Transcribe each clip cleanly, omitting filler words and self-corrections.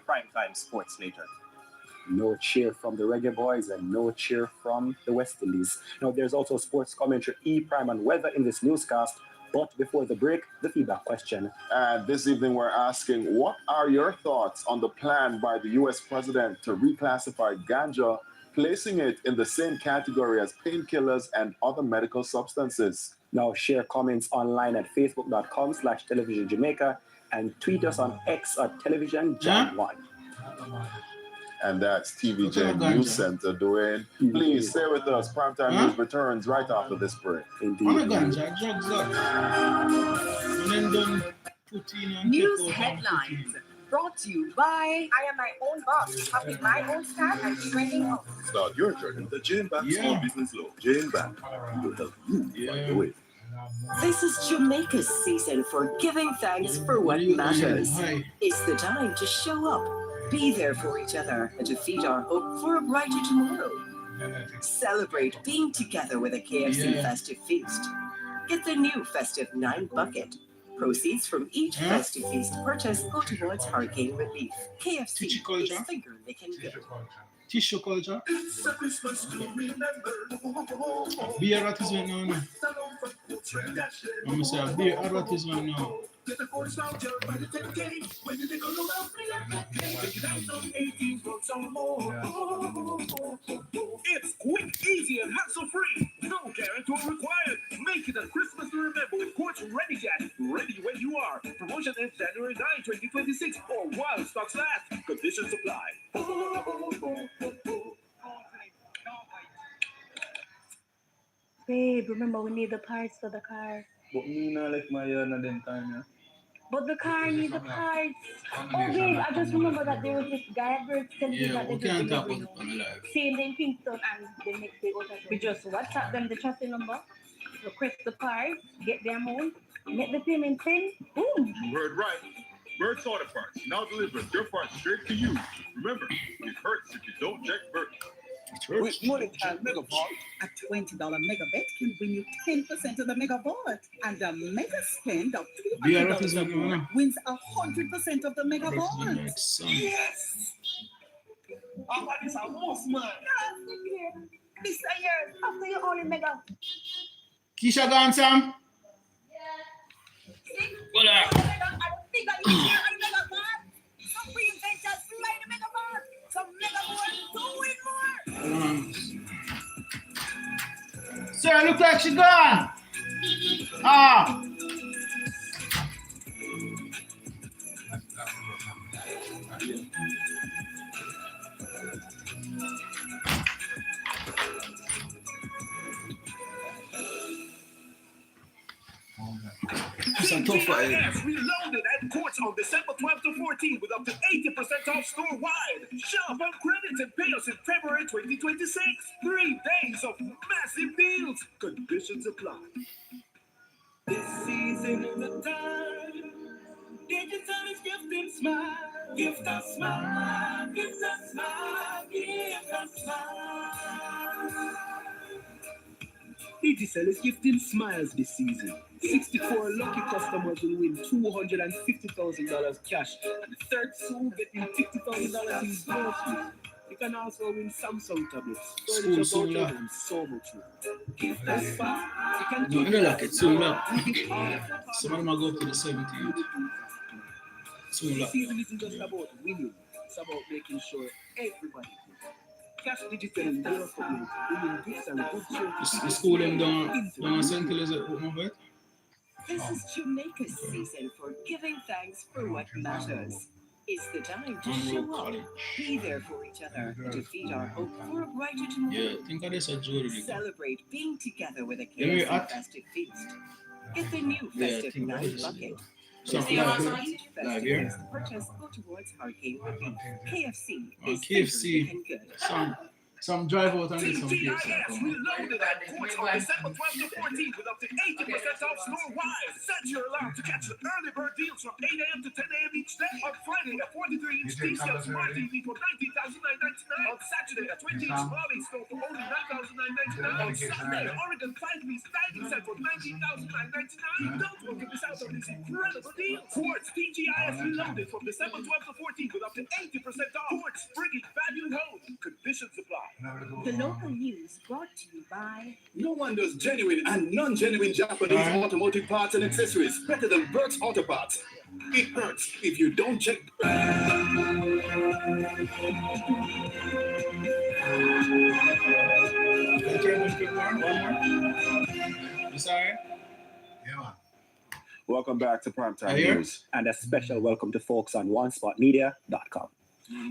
primetime sports later. No cheer from the Reggae Boys and no cheer from the West Indies. Now, there's also sports commentary, E-Prime, and weather in this newscast. But before the break, the feedback question. And this evening, we're asking, what are your thoughts on the plan by the U.S. president to reclassify ganja, placing it in the same category as painkillers and other medical substances? Now, share comments online at facebook.com/television Jamaica and tweet us on X at television Jam1. And that's TVJ News Center, Dwayne. Please stay with us. Primetime News returns right after this break. News headlines brought to you by I am my own boss, having my own staff and training up. Start your journey with the Jane Bank Small Business Loan. Jane Bank will help you find the way. This is Jamaica's season for giving thanks for what matters. It's the time to show up, be there for each other, and to feed our hope for a brighter tomorrow. Celebrate being together with a KFC festive feast. Get the new festive 9 bucket. Proceeds from each festive feast purchase go towards hurricane relief. KFC is finger licking good. Tissue culture. It's a Christmas to remember. Beer advertisement now. I'm saying beer advertisement now. Get the force out your body, take a game. When you take a look out, take it out on 18 bucks or more. It's quick, easy, and hassle-free. No guarantor required. Make it a Christmas to remember with Quartz Ready Cash. Ready when you are. Promotion ends January 9, 2026 or while stocks last. Conditions apply. Babe, remember we need the parts for the car. But me not like my them time, yeah. But the car needs the parts. Oh, babe, I just remember that there was this guy at Bird Center that they can't talk did about live. same in Kingston and they make the order. We just WhatsApp them the chassis number, request the parts, get their amount, make the payment thing, boom. You heard right. Bird's Auto Parts now delivers your parts straight to you. Remember, it hurts if you don't check Bird. With Money Time Mega Vault, a $20 mega bet can bring you 10% of the mega vault, and a mega spend of $200 wins 100% of the mega vault. Yes! Oh, what is a most man? This is yours after you only mega. Keisha gone, Sam? What up? I don't think I need mega vault. Some reinventors fly the mega vault. Some mega vault to win more. Sir, look like she gone. Ah. TGIS reloaded at Quartz on December 12th to 14th with up to 80% off store-wide. Shop on credits and pay us in February 2026. 3 days of massive deals. Conditions apply. This season is the time. Digital is gifting smile. Gift a smile. Gift a smile. Gift a smile. Digicel is gifting smiles this season. 64 lucky customers will win $250,000 cash, and the third soon getting $50,000 in groceries. You can also win Samsung tablets, furniture vouchers, and so much more. Gift that fast, you can No, I don't like it. Soon up. Some of them are going to the 17th. Soon This up. season isn't just about winning, it's about making sure everybody wins. Cash Digital is there for you, winning gifts and good cheer. The school them down on St. Kills at Oakmont. This is Jamaica's season for giving thanks for what matters. It's the time to show up, be there for each other, and to feed our hope for a brighter tomorrow. Yeah, think of this a Jody. Celebrate being together with a Yeah, KFC festive feast. Get the new festive 9 bucket. Something like here. Purchase go towards hurricane relief. KFC is KFC. looking good. Some drive out and get some KFC. TGIS reloaded at Quartz on December 12th to 14th with up to 80% off store-wide. Set your alarm to catch the early bird deals from 8 a.m. to 10 a.m. each day. On Friday, a 43-inch T-Cell Smart TV for $19,999 On Saturday, a 20-inch Huawei store for only $9,999. On Sunday, Oregon 5-piece diving set for $19,999. Don't want to miss out on this incredible deal. Quartz TGIS Reloaded from December 12th to 14th with up to 80% off. Quartz, bringing value home. Conditions apply. The local news brought to you by... No one does genuine and non-genuine Japanese automotive parts and accessories better than Bert's Auto Parts. It hurts if you don't check. Welcome back to Primetime News. And a special welcome to folks on OneSpotMedia.com.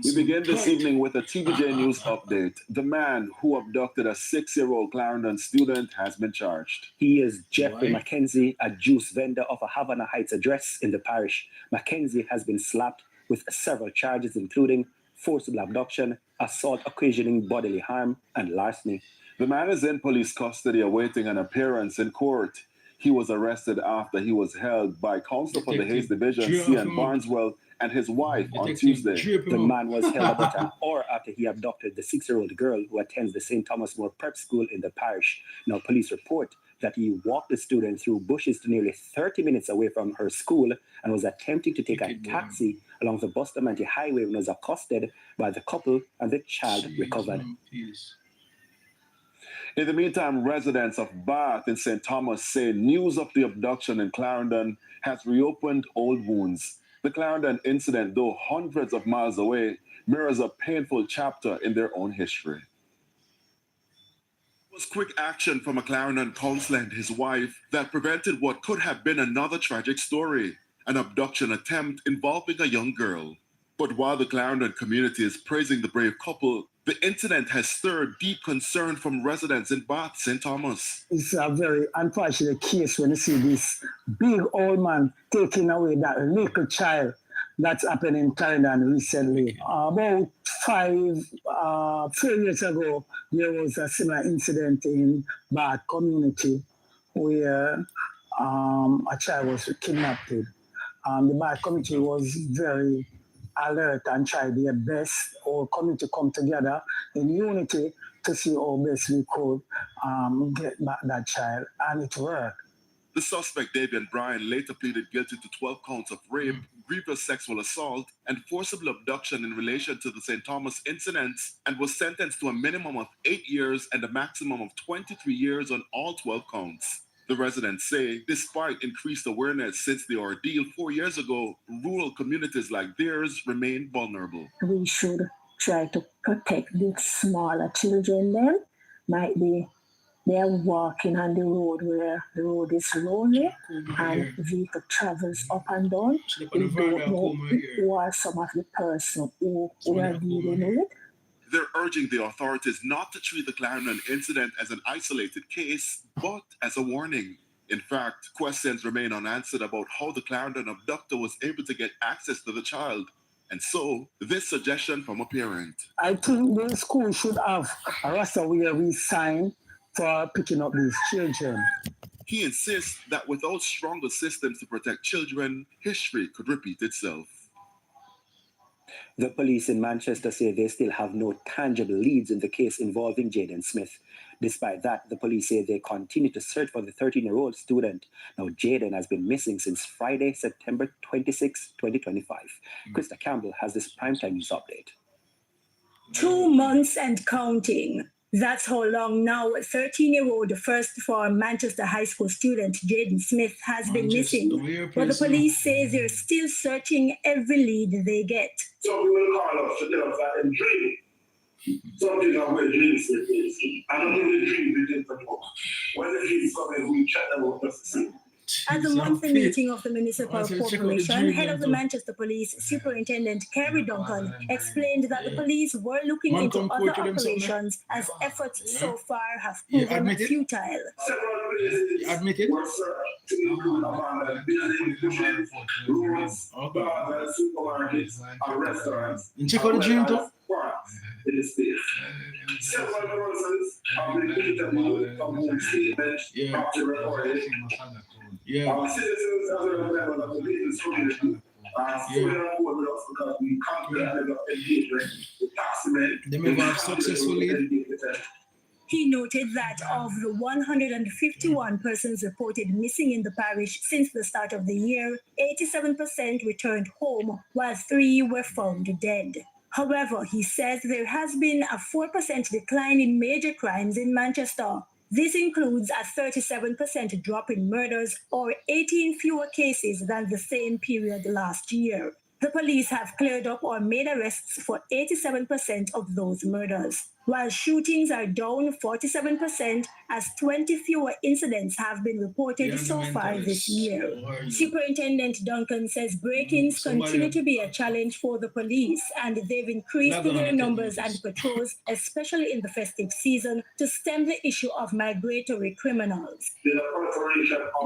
We begin this evening with a TVJ News update. The man who abducted a 6-year-old Clarendon student has been charged. He is Jeffrey Mackenzie, a juice vendor of a Havana Heights address in the parish. Mackenzie has been slapped with several charges, including forcible abduction, assault occasioning bodily harm, and larceny. The man is in police custody awaiting an appearance in court. He was arrested after he was held by counsel for the Hayes Division, C.N. Barneswell, and his wife on Tuesday. The man was held about an hour after he abducted the 6-year-old girl who attends the St. Thomas More Prep School in the parish. Now, police report that he walked the student through bushes to nearly 30 minutes away from her school and was attempting to take a taxi along the Bustamante Highway when was accosted by the couple and the child recovered. In the meantime, residents of Bath in St. Thomas say news of the abduction in Clarendon has reopened old wounds. The Clarendon incident, though hundreds of miles away, mirrors a painful chapter in their own history. It was quick action from a Clarendon councillor and his wife that prevented what could have been another tragic story, an abduction attempt involving a young girl. But while the Clarendon community is praising the brave couple, the incident has stirred deep concern from residents in Bath, St. Thomas. It's a very unfortunate case when you see this big old man taking away that little child. That's happened in Clarendon recently. About 4 years ago, there was a similar incident in Bath community where a child was kidnapped. The Bath community was very alert and try their best, or community come together in unity to see how best we could get back that child, and it worked. The suspect, Davian Bryan, later pleaded guilty to 12 counts of rape, grievous sexual assault, and forcible abduction in relation to the St. Thomas incidents, and was sentenced to a minimum of 8 years and a maximum of 23 years on all 12 counts. The residents say, despite increased awareness since the ordeal 4 years ago, rural communities like theirs remain vulnerable. We should try to protect the smaller children then. Might be they're walking on the road where the road is lonely and vehicle travels up and down. We don't know who are some of the person who are dealing with. They're urging the authorities not to treat the Clarendon incident as an isolated case, but as a warning. In fact, questions remain unanswered about how the Clarendon abductor was able to get access to the child. And so, this suggestion from a parent. I think the school should have a roster where we sign for picking up these children. He insists that without stronger systems to protect children, history could repeat itself. The police in Manchester say they still have no tangible leads in the case involving Jaden Smith. Despite that, the police say they continue to search for the 13-year-old student. Now, Jaden has been missing since Friday, September 26, 2025. Krista Campbell has this primetime news update. 2 months and counting. That's how long now 13-year-old first-form Manchester High School student Jaden Smith has been missing. But the police say they're still searching every lead they get. Some people call us to tell us that they dream. Something of where dreams is. I don't think the dream begins to talk. When the dreams come in, we chat about the same. At the monthly meeting of the Municipal Corporation, head of the Manchester Police, Superintendent Kerry Duncan, explained that the police were looking into other operations as efforts so far have proven futile. Admitted? Rooms, bars, supermarkets, and restaurants. Check out the dream too. In the space. Several persons have been interviewed from whom statements after recording. Our citizens as well as members of the legal community fully on board with us because we conquer the level of engagement, the taxmen. They may have successfully. He noted that of the 151 persons reported missing in the parish since the start of the year, 87% returned home, while 3 were found dead. However, he says there has been a 4% decline in major crimes in Manchester. This includes a 37% drop in murders or 18 fewer cases than the same period last year. The police have cleared up or made arrests for 87% of those murders, while shootings are down 47% as 20 fewer incidents have been reported so far this year. Superintendent Duncan says break-ins continue to be a challenge for the police, and they've increased their numbers and patrols, especially in the festive season, to stem the issue of migratory criminals. There's a proliferation of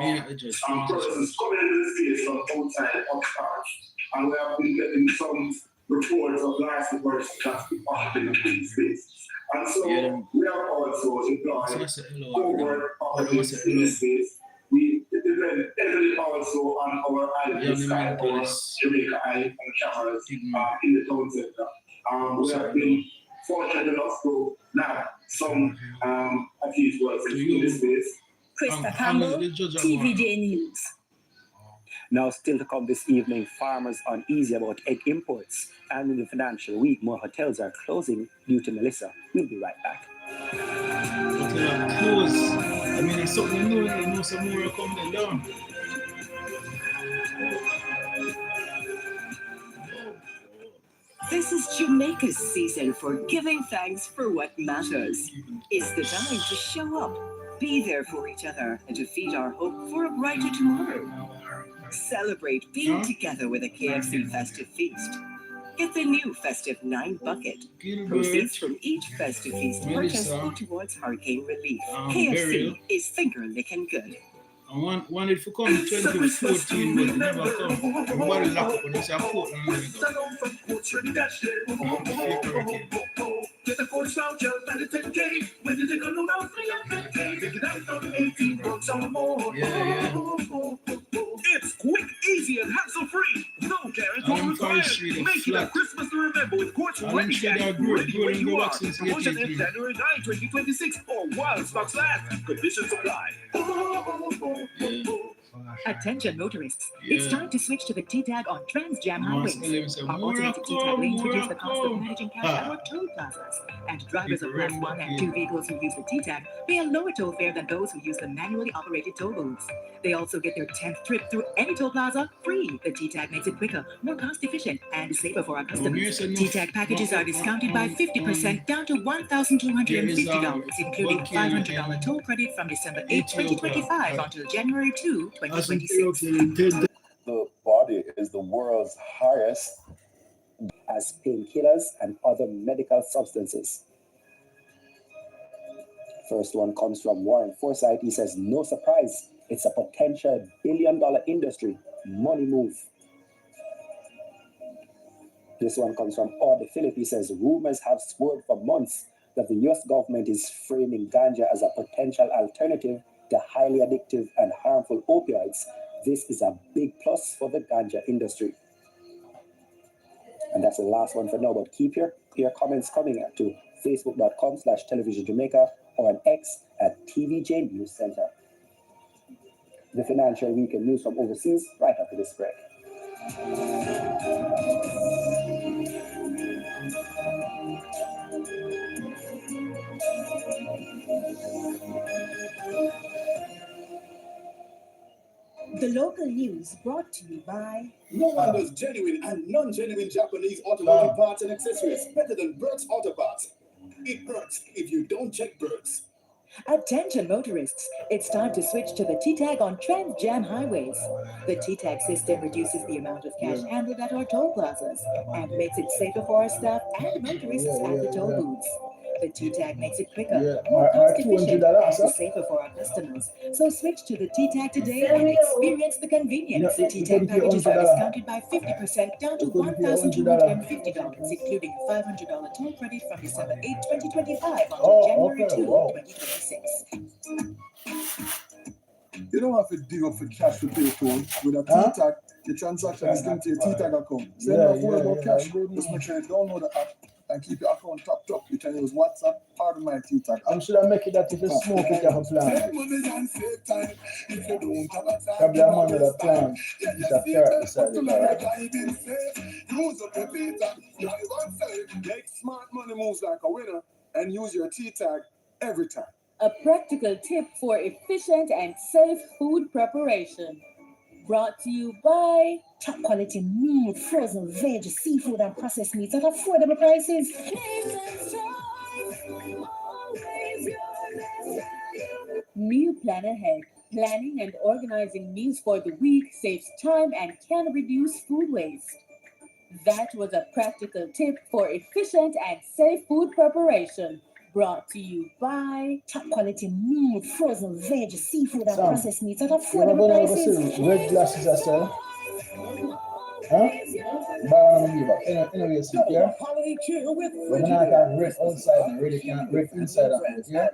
persons coming into the space from outside of charge. And we have been getting some reports of licensed persons that's been occupied in the space. And so we have also employed covert officers in the space. We depend heavily also on our ID side, our Jamaica ID and cameras in the town center. We have been fortunate enough to now some at least works in this space. Krista Campbell, TVJ News. Now, still to come this evening, farmers uneasy about egg imports. And in the financial week, more hotels are closing due to Melissa. We'll be right back. Close. I mean, it's something new, you know, some more are coming down. This is Jamaica's season for giving thanks for what matters. It's the time to show up, be there for each other, and to feed our hope for a brighter tomorrow. Celebrate being together with a KFC festive feast. Get the new festive 9 bucket. Proceeds from each festive feast purchase go towards hurricane relief. KFC is finger licking good. I wanted to come in 2014, but it never come. Everybody lock up when they say Portland. Get the coach out, just at 10K. When you take a load out, 300K. Take it out on 18 bucks or more. It's quick, easy, and hassle-free. No guarantee required. Make it a Christmas to remember with Courts Ready Cash. Ready when you are. Promotion ends January 9, 2026 or while stocks last. Conditions apply. Attention motorists, it's time to switch to the T-Tag on Trans-Jam highways. Our automated T-Tag lanes reduce the cost of managing cash at our toll plazas, and drivers of Class 1 and 2 vehicles who use the T-Tag pay a lower toll fare than those who use the manually operated toll booths. They also get their 10th trip through any toll plaza free. The T-Tag makes it quicker, more cost-efficient, and safer for our customers. T-Tag packages are discounted by 50% down to $1,250, including $500 toll credit from December 8, 2025 until January 2, 2026. The body is the world's highest as painkillers and other medical substances. First one comes from Warren Forsyth. He says, no surprise, it's a potential billion-dollar industry. Money move. This one comes from Audie Phillip. He says, rumors have swirled for months that the US government is framing ganja as a potential alternative to highly addictive and harmful opioids. This is a big plus for the ganja industry. And that's the last one for now, but keep your comments coming to facebook.com/televisionjamaica or on X at TVJ News Center. The Financial Weekend news from overseas right after this break. The local news brought to you by... No one does genuine and non-genuine Japanese automotive parts and accessories better than Burke's Auto Parts. It hurts if you don't check Burke's. Attention motorists, it's time to switch to the T-Tag on Trans-Jam highways. The T-Tag system reduces the amount of cash handled at our toll plazas and makes it safer for our staff and motorists at the toll booths. The T-Tag makes it quicker, more cost-efficient, and safer for our customers. So switch to the T-Tag today and experience the convenience. The T-Tag packages are discounted by 50% down to $1,250, including a $500 toll credit from December 8, 2025 until January 2, 2026. You don't have to dig up for cash to pay toll with a T-Tag. your transaction is linked to your T-Tag account. So you don't have to worry about cash. Just make sure you download the app and keep your account topped up. You can use WhatsApp, pardon my T-Tag. I'm sure I make it that if you smoke it, you have a plan. Probably a man with a plan. It's a fair beside it, right? Make smart money moves like a winner and use your T-Tag every time. A practical tip for efficient and safe food preparation. Brought to you by Top quality meat, frozen veg, seafood, and processed meats at affordable prices. Meal Plan Ahead. Planning and organizing meals for the week saves time and can reduce food waste. That was a practical tip for efficient and safe food preparation. Brought to you by Top quality meat, frozen veg, seafood, and Sam, processed meats at You affordable ever go prices. see red glasses as well? Huh? Buy one of me, but anyway, see here. We're not got red outside and really can't red inside of it, yeah?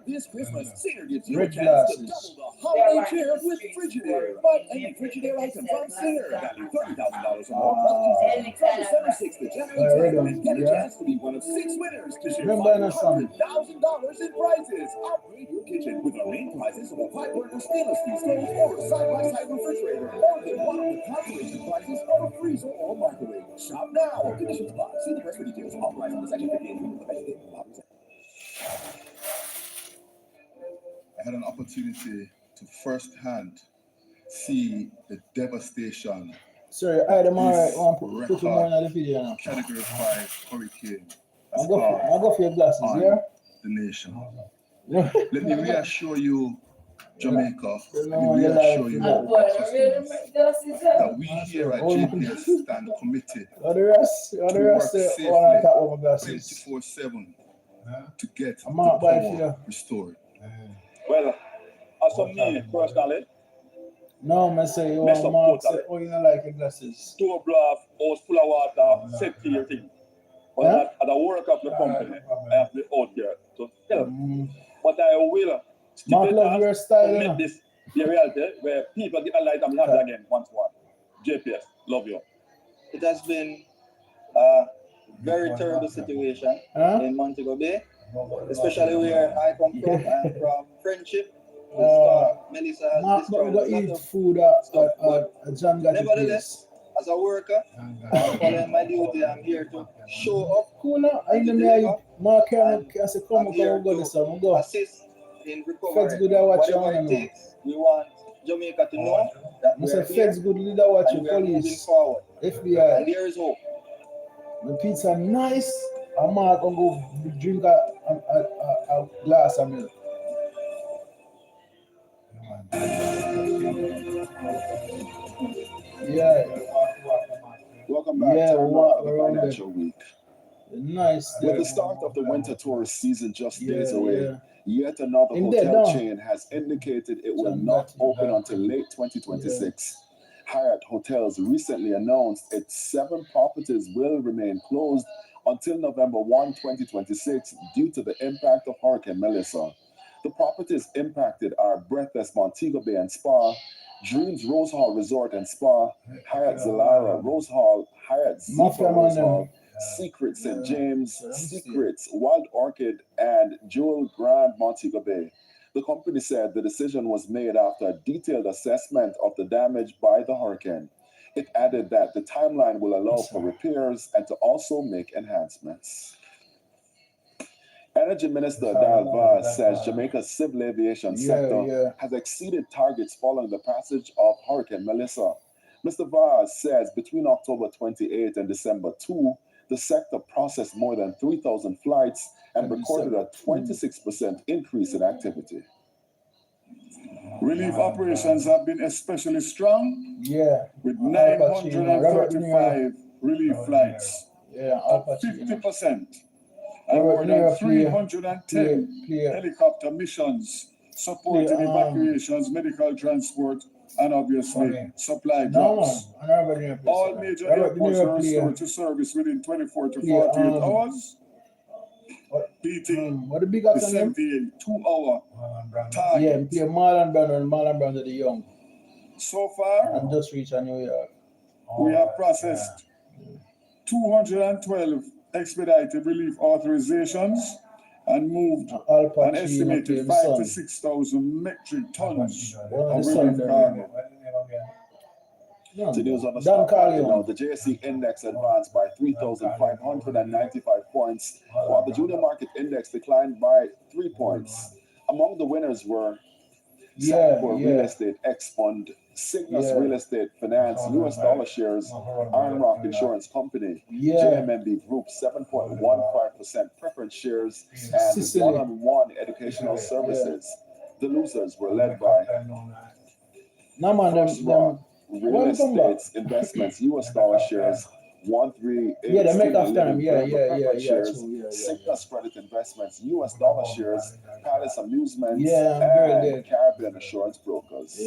Red glasses. Holiday cheer with Frigidaire. Buy any Frigidaire item from Singer. Value $30,000 or more. From December 6th to January 10th, and get a chance to be one of 6 winners to share $500,000 in prizes. Upgrade your kitchen with our main prizes of a 5-burner stainless steel stove or a side-by-side refrigerator. Or get one of the consolation prizes of a freezer or microwave. Shop now. Conditions apply. See the press for details. Authorized under Section 58 of the Measure. I had an opportunity to firsthand see the devastation. Sorry, I don't want to put you more in the video now. Category 5 hurricane. I'll go for your glasses, yeah? The nation. Let me reassure you, Jamaica. Let me reassure you, customers, that we here at JPS stand committed to work safely 24/7 to get the power restored. Well, as for me personally, no, I say you want Mark say, oh, you don't like your glasses. Store block, house full of water, safety your thing. But as a worker of the company, I have to be out there to help. But I will Mark love your style, to make this the reality where people get a light and happy again once more. JPS, love you. It has been a very terrible situation in Montego Bay, especially where I come from. I am from Friendship. Melissa has destroyed a lot of food John got nevertheless, as a worker, following my duty, I'm here to show up. Cool now. I know Mark can say, come go assist in recovery. Feds good at what you Whatever it takes, we want Jamaica to know that we're here Feds good leader watch and your we are moving police. forward. FBI. And there is hope. The pizza nice. I'm gonna go drink a glass of milk. Yeah. Welcome back to another financial week. Nice. With the start of the winter tourist season just days away, yet another hotel chain has indicated it will not open until late 2026. Hyatt Hotels recently announced its 7 properties will remain closed until November 1, 2026 due to the impact of Hurricane Melissa. The properties impacted are Breathless Montego Bay and Spa, Dreams Rose Hall Resort and Spa, Hyatt Zilara Rose Hall, Hyatt Ziva Rose Hall, Secret St. James, Secrets Wild Orchid, and Jewel Grand Montego Bay. The company said the decision was made after a detailed assessment of the damage by the hurricane. It added that the timeline will allow for repairs and to also make enhancements. Energy Minister Darrell Vaz says Jamaica's civil aviation sector has exceeded targets following the passage of Hurricane Melissa. Mr. Vaz says between October 28 and December 2, the sector processed more than 3,000 flights and recorded a 26% increase in activity. Relief operations have been especially strong, with 935 relief flights, up 50%, and more than 310 helicopter missions supporting evacuations, medical transport, and obviously supply drops. All major airports were restored to service within 24 to 48 hours, beating the 72-hour target. Marlon Brando and the young. So far, and just reached New York. We have processed 212 expedited relief authorizations and moved an estimated 5,000 to 6,000 metric tons of relief cargo. To news on the stock market now, the JSE index advanced by 3,595 points, while the junior market index declined by 3 points. Among the winners were Singapore Real Estate X Fund, Cygnus Real Estate Finance, US dollar shares, Iron Rock Insurance Company, JMMB Group 7.15% preference shares, and one-on-one educational services. The losers were led by First Rock Real Estate Investments, US dollar shares, 138 shares, Cygnus Credit Investments, US dollar shares, Palace Amusements, and Caribbean Assurance Brokers.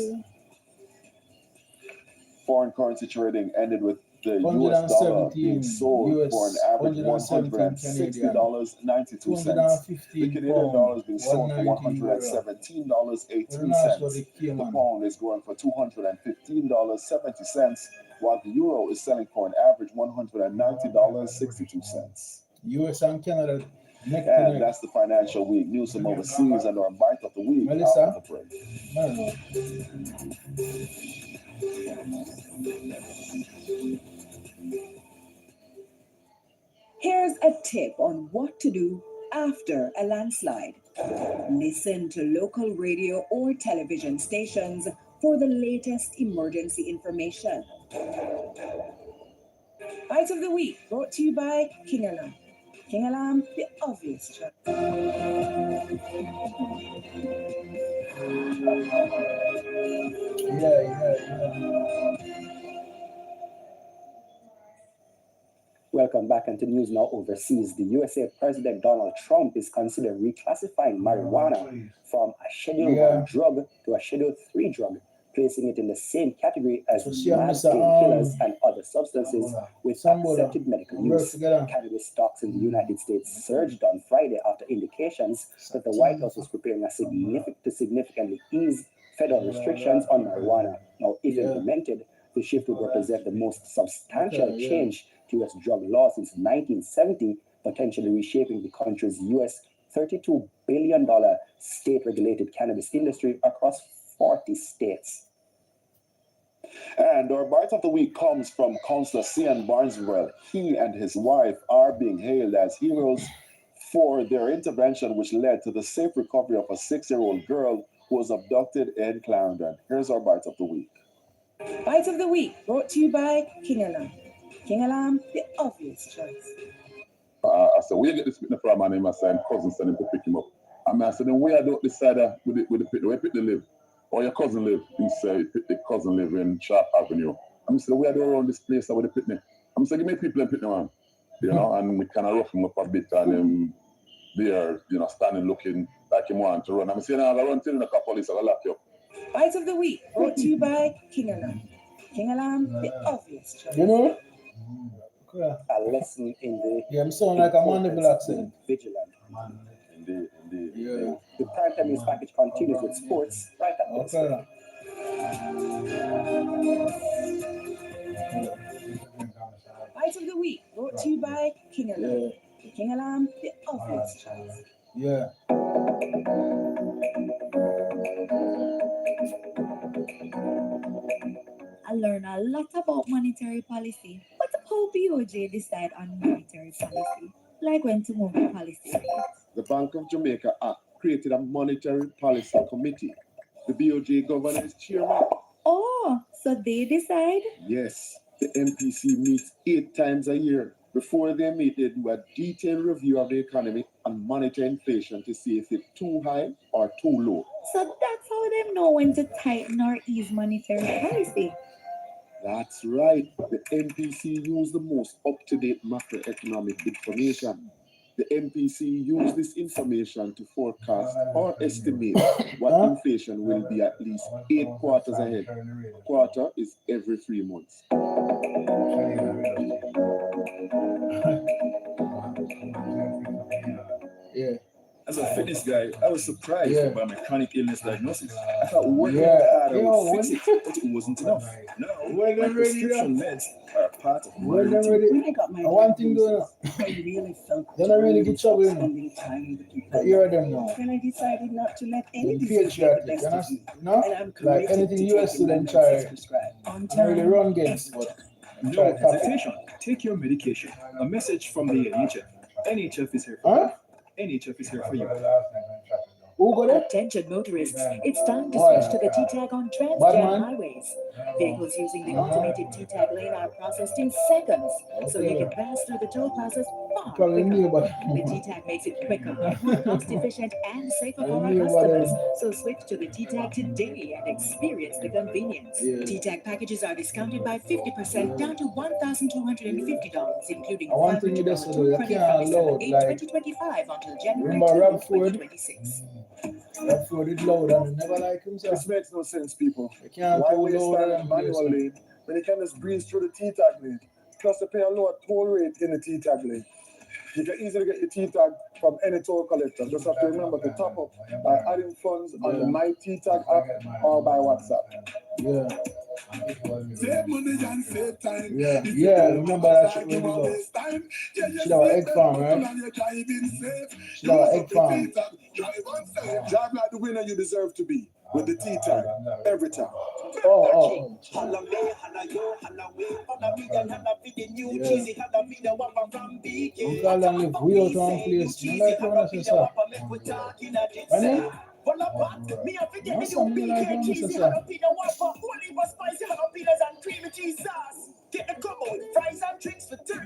Foreign currency trading ended with the US dollar being sold for an average $160.92. The Canadian dollar is being sold for $117.18. The pound is going for $215.70, while the euro is selling for an average $190.62. US and Canada. And that's the financial week. News from overseas and our bite of the week. After the break. Here's a tip on what to do after a landslide. Listen to local radio or television stations for the latest emergency information. Bite of the week brought to you by King Alarm. King Alarm, the obvious choice. Welcome back into the news now overseas. The USA President Donald Trump is considering reclassifying marijuana from a Schedule 1 drug to a Schedule 3 drug, placing it in the same category as painkillers and other substances with accepted medical use. Cannabis stocks in the United States surged on Friday after indications that the White House was preparing to significantly ease federal restrictions on marijuana. Now, if implemented, the shift would represent the most substantial change to U.S. drug law since 1970, potentially reshaping the country's U.S. $32 billion state-regulated cannabis industry across 40 states. And our bite of the week comes from Councillor C.N. Barneswell. He and his wife are being hailed as heroes for their intervention, which led to the safe recovery of a 6-year-old girl who was abducted in Clarendon. Here's our bite of the week. Bite of the week brought to you by King Alarm. King Alarm, the obvious choice. So we get this picture from my name, I said, cousin sent him to pick him up. And I said, then where I don't decide with the picture, where Pitney live? Or your cousin live? He said, the cousin live in Sharp Avenue. I said, where do around this place with the Pitney? I said, give me people in Pitney, man. You know, and we kind of rough him up a bit and him there, you know, standing looking like he want to run. I'm saying, I'll run till the police, I'll lock you up. Bite of the week brought to you by King Alarm. King Alarm, the obvious choice. You know? A lesson in the I'm sounding like a mandibule accent. Vigilant. Indeed. The primetime news package continues with sports right at this point. Bite of the week brought to you by King Alarm. King Alarm, the obvious choice. I learned a lot about monetary policy, but how BOJ decide on monetary policy, like when to move the policy rate. The Bank of Jamaica Act created a monetary policy committee. The BOJ governor is chairman. Oh, so they decide? Yes, the MPC meets 8 times a year. Before they meet, they do a detailed review of the economy and monitor inflation to see if it's too high or too low. So that's how they know when to tighten or ease monetary policy. That's right. The MPC use the most up-to-date macroeconomic information. The MPC use this information to forecast or estimate what inflation will be at least 8 quarters ahead. A quarter is every 3 months. As a fitness guy, I was surprised by my chronic illness diagnosis. I thought working hard would fix it, but it wasn't enough. Now, When My they're ready, prescription meds are a part of my when they're routine. ready, When I got my one thing going on. I really felt They're not really good trouble, you know. spending time with the people. But you're them now. And I decided not to let any Them disease get the patriotic, best of me. you know? And I'm Like committed anything to US taking my student medicines try, prescribed on not really time. run against, but No try to copy. hesitation. Take your medication. A message from the NHF. NHF is here for Huh? you. NHF is here for you. Who got it? Attention motorists, it's time to Why? switch to the T-tag on Trans Bad Jam man? highways. Vehicles using the automated T-tag lane are processed in seconds, so you can pass through the toll plazas far Probably quicker. knew about it. The T-tag makes it quicker, more cost-efficient, and safer for our knew about it. customers. So switch to the T-tag today and experience the convenience. Yeah. T-tag packages are discounted by 50% down to $1,250, including I want to do this, $500 so you toll credit can't from December load, 8, like, 2025 until January remember 2, Rob Ford? 2026. That Ford is loud and he never like himself. This makes no sense, people. You can't Why go waste lower time than in manual this. lane when you can just breeze through the T-tag lane? Plus, they pay a lower toll rate in the T-tag lane. You can easily get your T-tag from any toll collector. Just have to remember to top up by adding funds on the My T-tag app or by WhatsApp. Yeah. Save money and save time. Yeah, remember that shit when we go. Should have an egg farm, right? Should have an egg farm. Drive like the winner you deserve to be with the T-tag every time. Oh. Uncle Lang live way out on place. You like how I say so? My name? No, son, you like how I say so? Get the combo with fries and drinks for $13.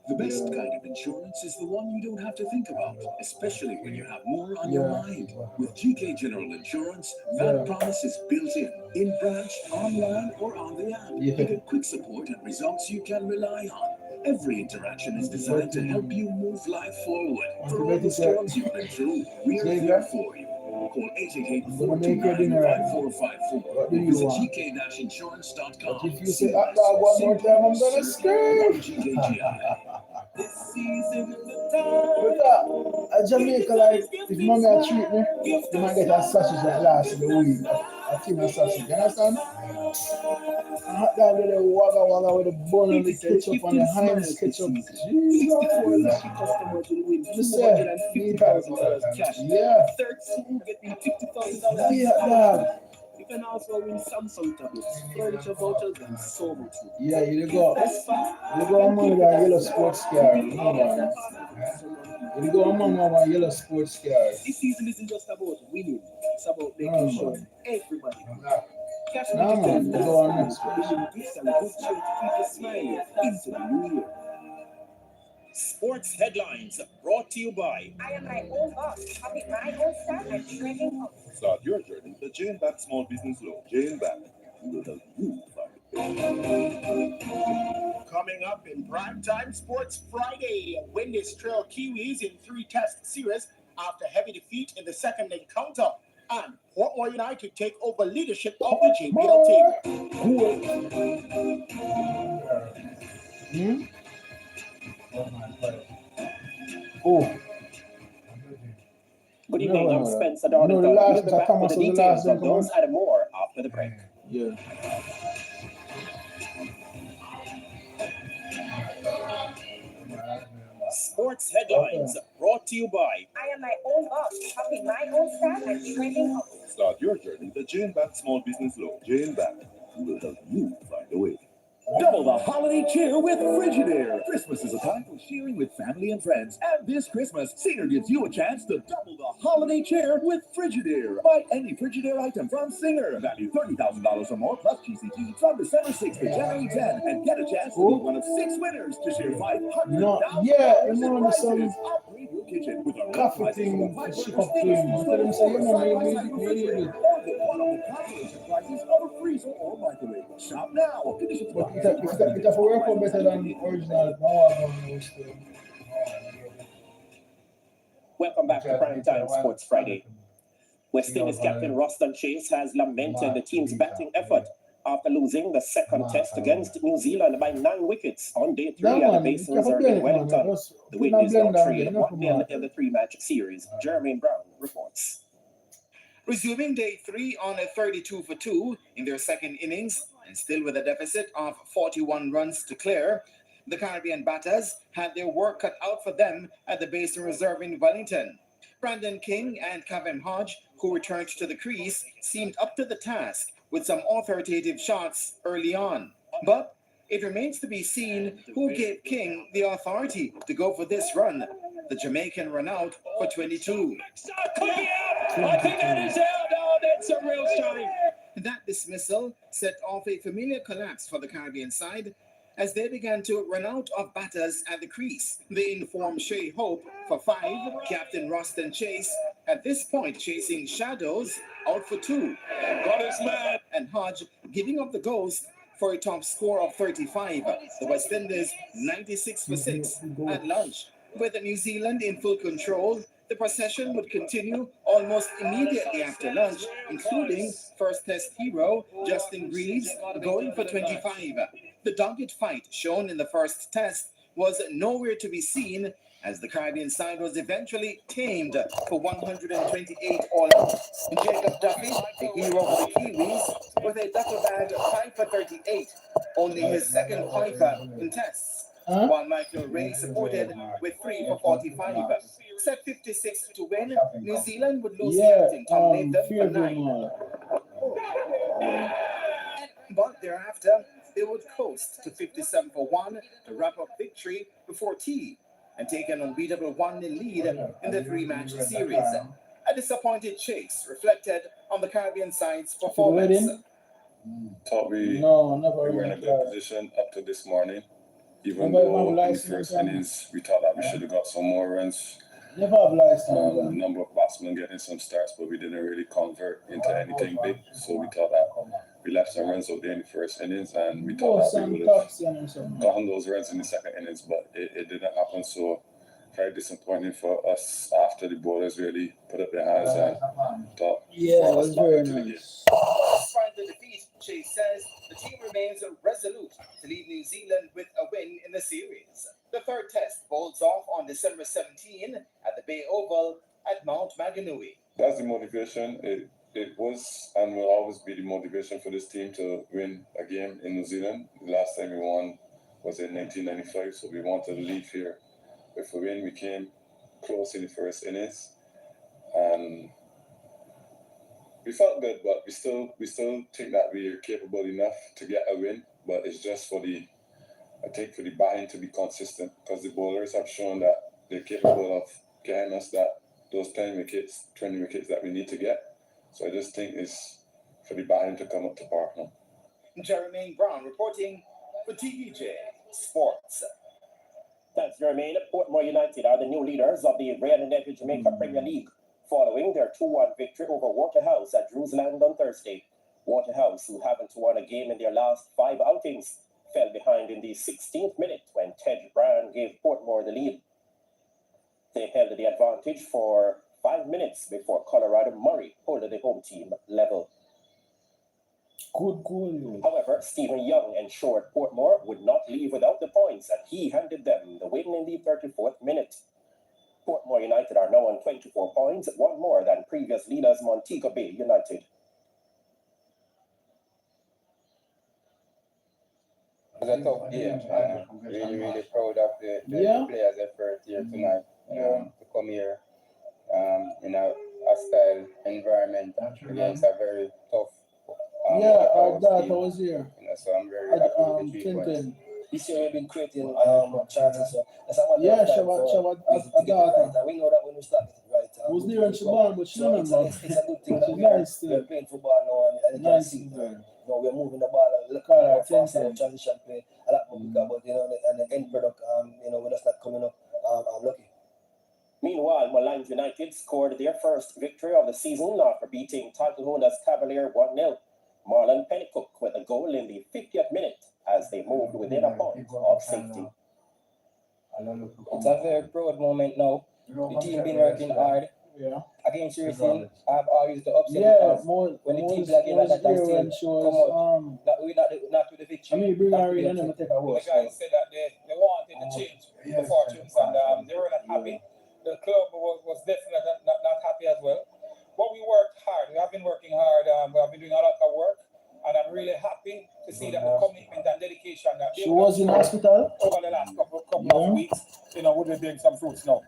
The best kind of insurance is the one you don't have to think about, especially when you have more on your mind. With GK General Insurance, that promise is built in branch, online, or on the app. You get quick support and results you can rely on. Every interaction is designed to help you move life forward. For all the storms you've been through, we are here for you. Call 888-429-5454 or visit gk-insurance.com. If you say that dog one more time, I'm gonna scream. This season is the With that, at Jamaica, like, if mommy a treat me, you might get a sausage that lasts the week. A tin of sausage, you understand? A hot dog with the wagga wagga with the bun and the ketchup and the Heinz ketchup. Jesus. 64 lucky customers will win $250,000 cash. Yeah. 13 getting $50,000 Yeah, dog. You can also win Samsung tablets, furniture vouchers, and so much more. Yeah, you go among that yellow sports car. You go among our yellow sports car. This season isn't just about winning, it's about making sure everybody wins. Cash No, man, you go on next gifts and good cheer to keep you smiling into the new year. Sports headlines brought to you by I am my own boss, having my own staff and training hub. Start your journey the Jane Bank Small Business Loan. Jane Bank will help you find it. Coming up in Primetime Sports Friday, Wendy's trail Kiwis in 3-test series after heavy defeat in the second encounter. And Portmore United take over leadership of the JPL table. Oh. Good evening, I'm Spencer Darden. We'll be back with the details of those and more after the break. Yeah. Sports headlines brought to you by I am my own boss, having my own staff and training hub. Start your journey the Jane Bank Small Business Loan. Jane Bank will help you find a way. Double the holiday cheer with Frigidaire. Christmas is a time for sharing with family and friends. And this Christmas, Singer gives you a chance to double the holiday cheer with Frigidaire. Buy any Frigidaire item from Singer. Value $30,000 or more plus GCT from December 6th to January 10. And get a chance to be one of 6 winners to share $500,000 you know, the some upgrade your kitchen with a coffee thing, ship up thing. But them say, you know, maybe prices of a freezer or microwave. Shop now. Conditions apply. it have work out better than the original. Welcome back to Primetime Sports Friday. West Indies captain Roston Chase has lamented the team's batting effort after losing the second test against New Zealand by 9 wickets on day 3 at the Basin Reserve in Wellington. The win is now trailed 1-0 in the 3-match series. Jermaine Brown reports. Resuming day 3 on a 32 for 2 in their second innings, and still with a deficit of 41 runs to clear, the Caribbean batters had their work cut out for them at the Basin Reserve in Wellington. Brandon King and Kevin Hodge, who returned to the crease, seemed up to the task with some authoritative shots early on. But it remains to be seen who gave King the authority to go for this run. The Jamaican ran out for 22. I think that is out. Oh, that's a real shame. That dismissal set off a familiar collapse for the Caribbean side as they began to run out of batters at the crease. They informed Shea Hope for 5, Captain Roston Chase, at this point chasing shadows, out for 2. God is mad. And Hodge giving up the ghost for a top score of 35. The West Indies 96 for 6 at lunch. With New Zealand in full control, the procession would continue almost immediately after lunch, including first test hero Justin Greaves going for 25. The dogged fight shown in the first test was nowhere to be seen as the Caribbean side was eventually tamed for 128 all out. Jacob Duffy, the hero for the Kiwis, with a duffel bag 5 for 38, only his second fifer in tests. While Michael Ray supported with 3 for 45. Set 56 to win, New Zealand would lose captain Tom Nathan for 9. But thereafter, they would coast to 57 for 1 to wrap up victory before tea and take an unbeatable 1-0 lead in the 3-match series. A disappointed Chase reflected on the Caribbean side's performance. Thought we were in a good position up to this morning. Even though in the first innings, we thought that we should have got some more runs. Number of batsmen getting some starts, but we didn't really convert into anything big. So we thought that we left some runs out there in the first innings, and we thought that we would have gotten those runs in the second innings, but it didn't happen. So very disappointing for us after the bowlers really put up their hands and thought. Yeah, it was very nice. Despite the defeat, Chase says the team remains resolute to leave New Zealand with a win in the series. The third test bowls off on December 17 at the Bay Oval at Mount Maunganui. That's the motivation. It was and will always be the motivation for this team to win a game in New Zealand. The last time we won was in 1995, so we wanted to leave here with a win. We came close in the first innings, and we felt good, but we still think that we are capable enough to get a win. But it's just for the batting to be consistent, because the bowlers have shown that they're capable of getting us those 10 wickets, 20 wickets that we need to get. So I just think it's for the batting to come up to par now. Jermaine Brown reporting for TVJ Sports. Thanks, Jermaine. Portmore United are the new leaders of the Red and Jamaica Premier League, following their 2-1 victory over Waterhouse at Drewsland on Thursday. Waterhouse, who haven't won a game in their last 5 outings, fell behind in the 16th minute when Ted Bryan gave Portmore the lead. They held the advantage for 5 minutes before Colorado Murray pulled the home team level. Good goal. However, Stephen Young ensured Portmore would not leave without the points, and he handed them the win in the 34th minute. Portmore United are now on 24 points, 1 more than previous leaders Montego Bay United. It was a tough game. Really proud of the players' effort here tonight to come here in a hostile environment against a very tough. Our daughter was here. So I'm very happy with the 3 points. This year we've been creating chances. So that's she was a daughter. We know that when we start it right. Was there and she born, but she don't know. It's a good thing that we're playing football now, and you can see we're moving the ball a lot faster and transition play a lot more quicker, but and the end product we're just not coming up lucky. Meanwhile, Malines United scored their first victory of the season after beating title holders Cavalier 1-0. Marlon Pennycook with a goal in the 50th minute as they moved within a point of safety. It's a very proud moment now. The team been working hard. against racing, I've always the upset because when the teams like that time still come out, not with the victory. I mean, bring her in and then we take a The horse. guys said that they wanted to change the fortunes and they were not happy. The club was definitely not happy as well. But we worked hard. We have been working hard. We have been doing a lot of work. And I'm really happy to see that the commitment and dedication that She was in hospital over the last couple of weeks, would be bearing some fruits now.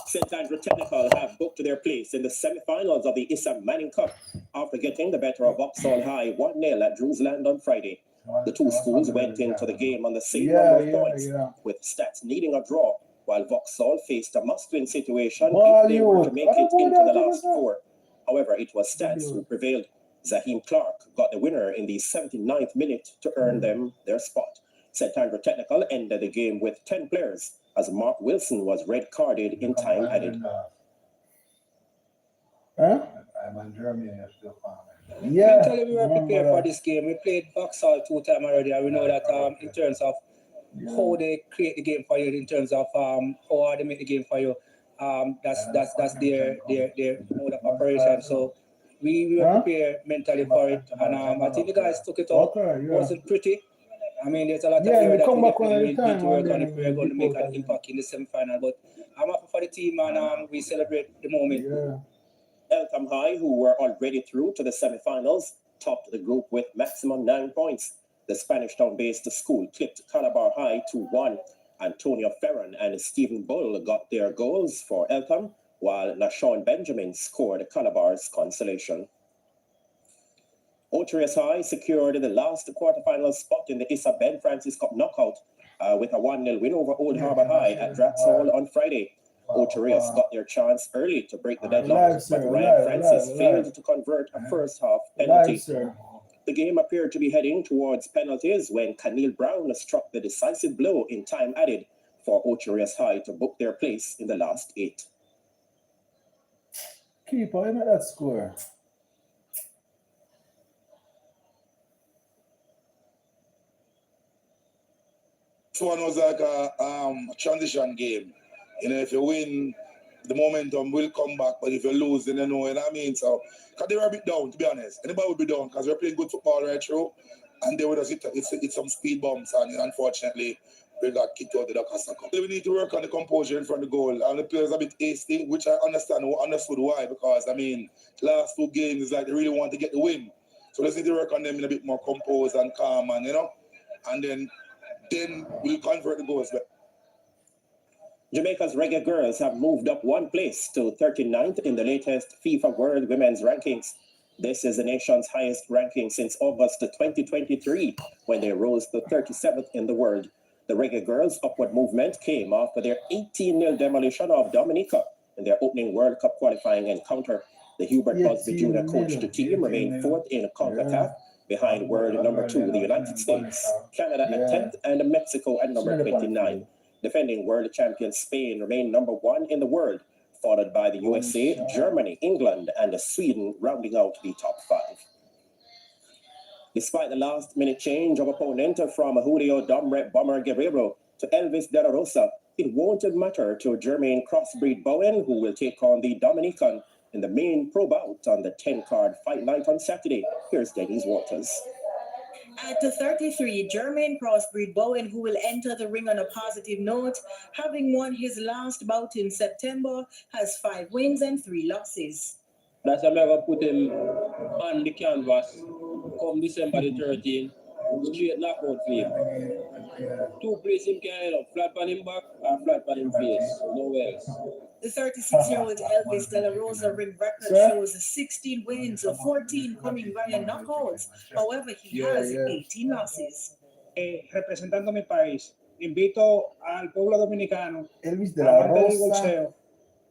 St. Andrew Technical have booked their place in the semi-finals of the Issa Manning Cup after getting the better of Vauxhall High 1-0 at Drewsland on Friday. The two schools went into the game on the same number of points, with Stats needing a draw, while Vauxhall faced a must-win situation if they were to make it into the last four. However, it was Stats who prevailed. Zahim Clark got the winner in the 79th minute to earn them their spot. St. Andrew Technical ended the game with 10 players, as Mark Wilson was red-carded in time added. I'm in Germany, still farming. Mentally, we were prepared for this game. We played Vauxhall 2 times already, and we know that in terms of how they create the game for you, in terms of how hard they make the game for you, that's their mode of operation. So we were prepared mentally for it, and I think the guys took it out. It wasn't pretty. I mean, there's a lot of area that we definitely need to work on if we're going to make an impact in the semi-final. But I'm happy for the team, and we celebrate the moment. Eltham High, who were already through to the semi-finals, topped the group with maximum 9 points. The Spanish Town-based school clipped Calabar High 2-1. Antonio Ferran and Stephen Bull got their goals for Eltham, while Nashawn Benjamin scored Calabar's consolation. Otrius High secured the last quarterfinal spot in the Issa Ben Francis Cup knockout with a 1-0 win over Old Harbour High at Draxall on Friday. Otrius got their chance early to break the deadlock, but Ryan Francis failed to convert a first-half penalty. The game appeared to be heading towards penalties when Camille Brown struck the decisive blow in time added for Otrius High to book their place in the last 8. Keeper, you know that score. This one was like a transition game. If you win, the momentum will come back, but if you lose, then you know what I mean. So, because they were a bit down, to be honest. Anybody would be down because we're playing good football right through, and they would just hit some speed bumps, and unfortunately, we got kicked out of the Costa Cup. We need to work on the composure in front of the goal, and the players are a bit hasty, which I understood why, because, last 2 games is like they really want to get the win. So let's need to work on them in a bit more composed and calm, and then we'll convert the goals. Jamaica's Reggae Girls have moved up 1 place to 39th in the latest FIFA World Women's Rankings. This is the nation's highest ranking since August 2023, when they rose to 37th in the world. The Reggae Girls' upward movement came after their 18-0 demolition of Dominica in their opening World Cup qualifying encounter. The Hubert Busby Jr. coached team remained 4th in CONCACAF, behind world number 2, the United States, Canada at 10th, and Mexico at number 29. Defending world champion Spain remained number 1 in the world, followed by the USA, Germany, England, and Sweden rounding out the top 5. Despite the last-minute change of opponent from Julio Domre Bomber Guerrero to Elvis De La Rosa, it won't matter to Jermaine Crossbreed Bowen, who will take on the Dominican in the main pro bout on the 10-card fight night on Saturday. Here's Denise Waters. At 33, Jermaine Crossbreed Bowen, who will enter the ring on a positive note, having won his last bout in September, has 5 wins and 3 losses. That's why I'm going to put him on the canvas come December the 13th. Straight knockout for him. 2 places him can head up, flat on him back and flat on him face. Nowhere else. The 36-year-old Elvis De La Rosa ring record shows 16 wins, 14 coming via knockouts. However, he has 18 losses. Representando mi país, invito al pueblo dominicano, Elvis De La Rosa,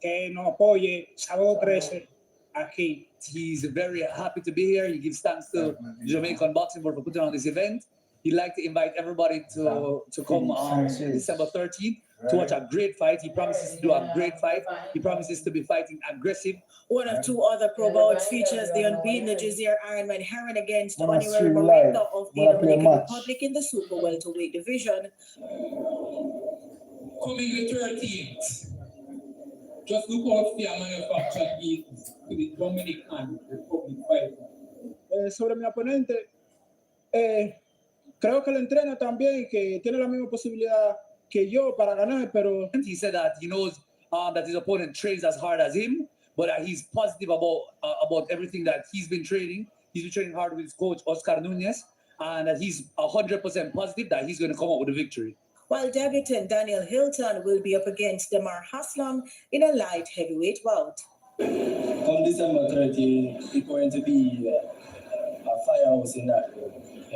que nos apoye sábado 13 aquí. He's very happy to be here. He gives thanks to Jamaican Boxing Board for putting on this event. He'd like to invite everybody to come on December 13th to watch a great fight. He promises to do a great fight. He promises to be fighting aggressive. One of 2 other pro bouts features the unbeaten Jazeera Ironman Heron against Manuel Moreno of the Dominican Republic in the super welterweight division. Coming the 13th, Just look how fair manufacture is to the Dominican Republic fighter. Sobre mi oponente, creo que el entrena también, que tiene la misma posibilidad que yo para ganar, pero he said that he knows that his opponent trains as hard as him, but he's positive about everything that he's been training. He's been training hard with his coach Oscar Nunez, and that he's 100% positive that he's going to come out with a victory. While debutant Daniel Hilton will be up against Demar Haslam in a light heavyweight bout. Come December 13, it's going to be a firehouse in that.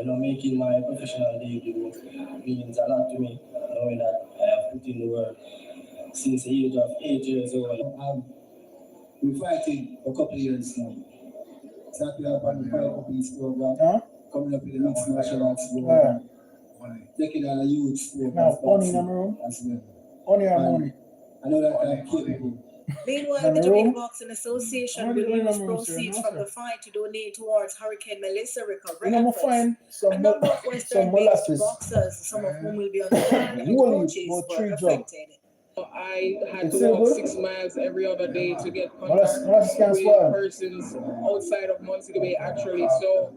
Making my professional debut means a lot to me, knowing that I have put in the work since the age of 8 years old. I've been fighting for a couple of years now. Started up on the fight police program, coming up with the mixed martial arts program, taking on a youth program as well. I know that I'm capable. Meanwhile, the Jamaica Boxing Association will use proceeds from the fight to donate towards Hurricane Melissa recovery efforts. A number of Western-based boxers, some of whom will be on the line, and coaches were affected. I had to walk 6 miles every other day to get contact with persons outside of Montego Bay, actually. So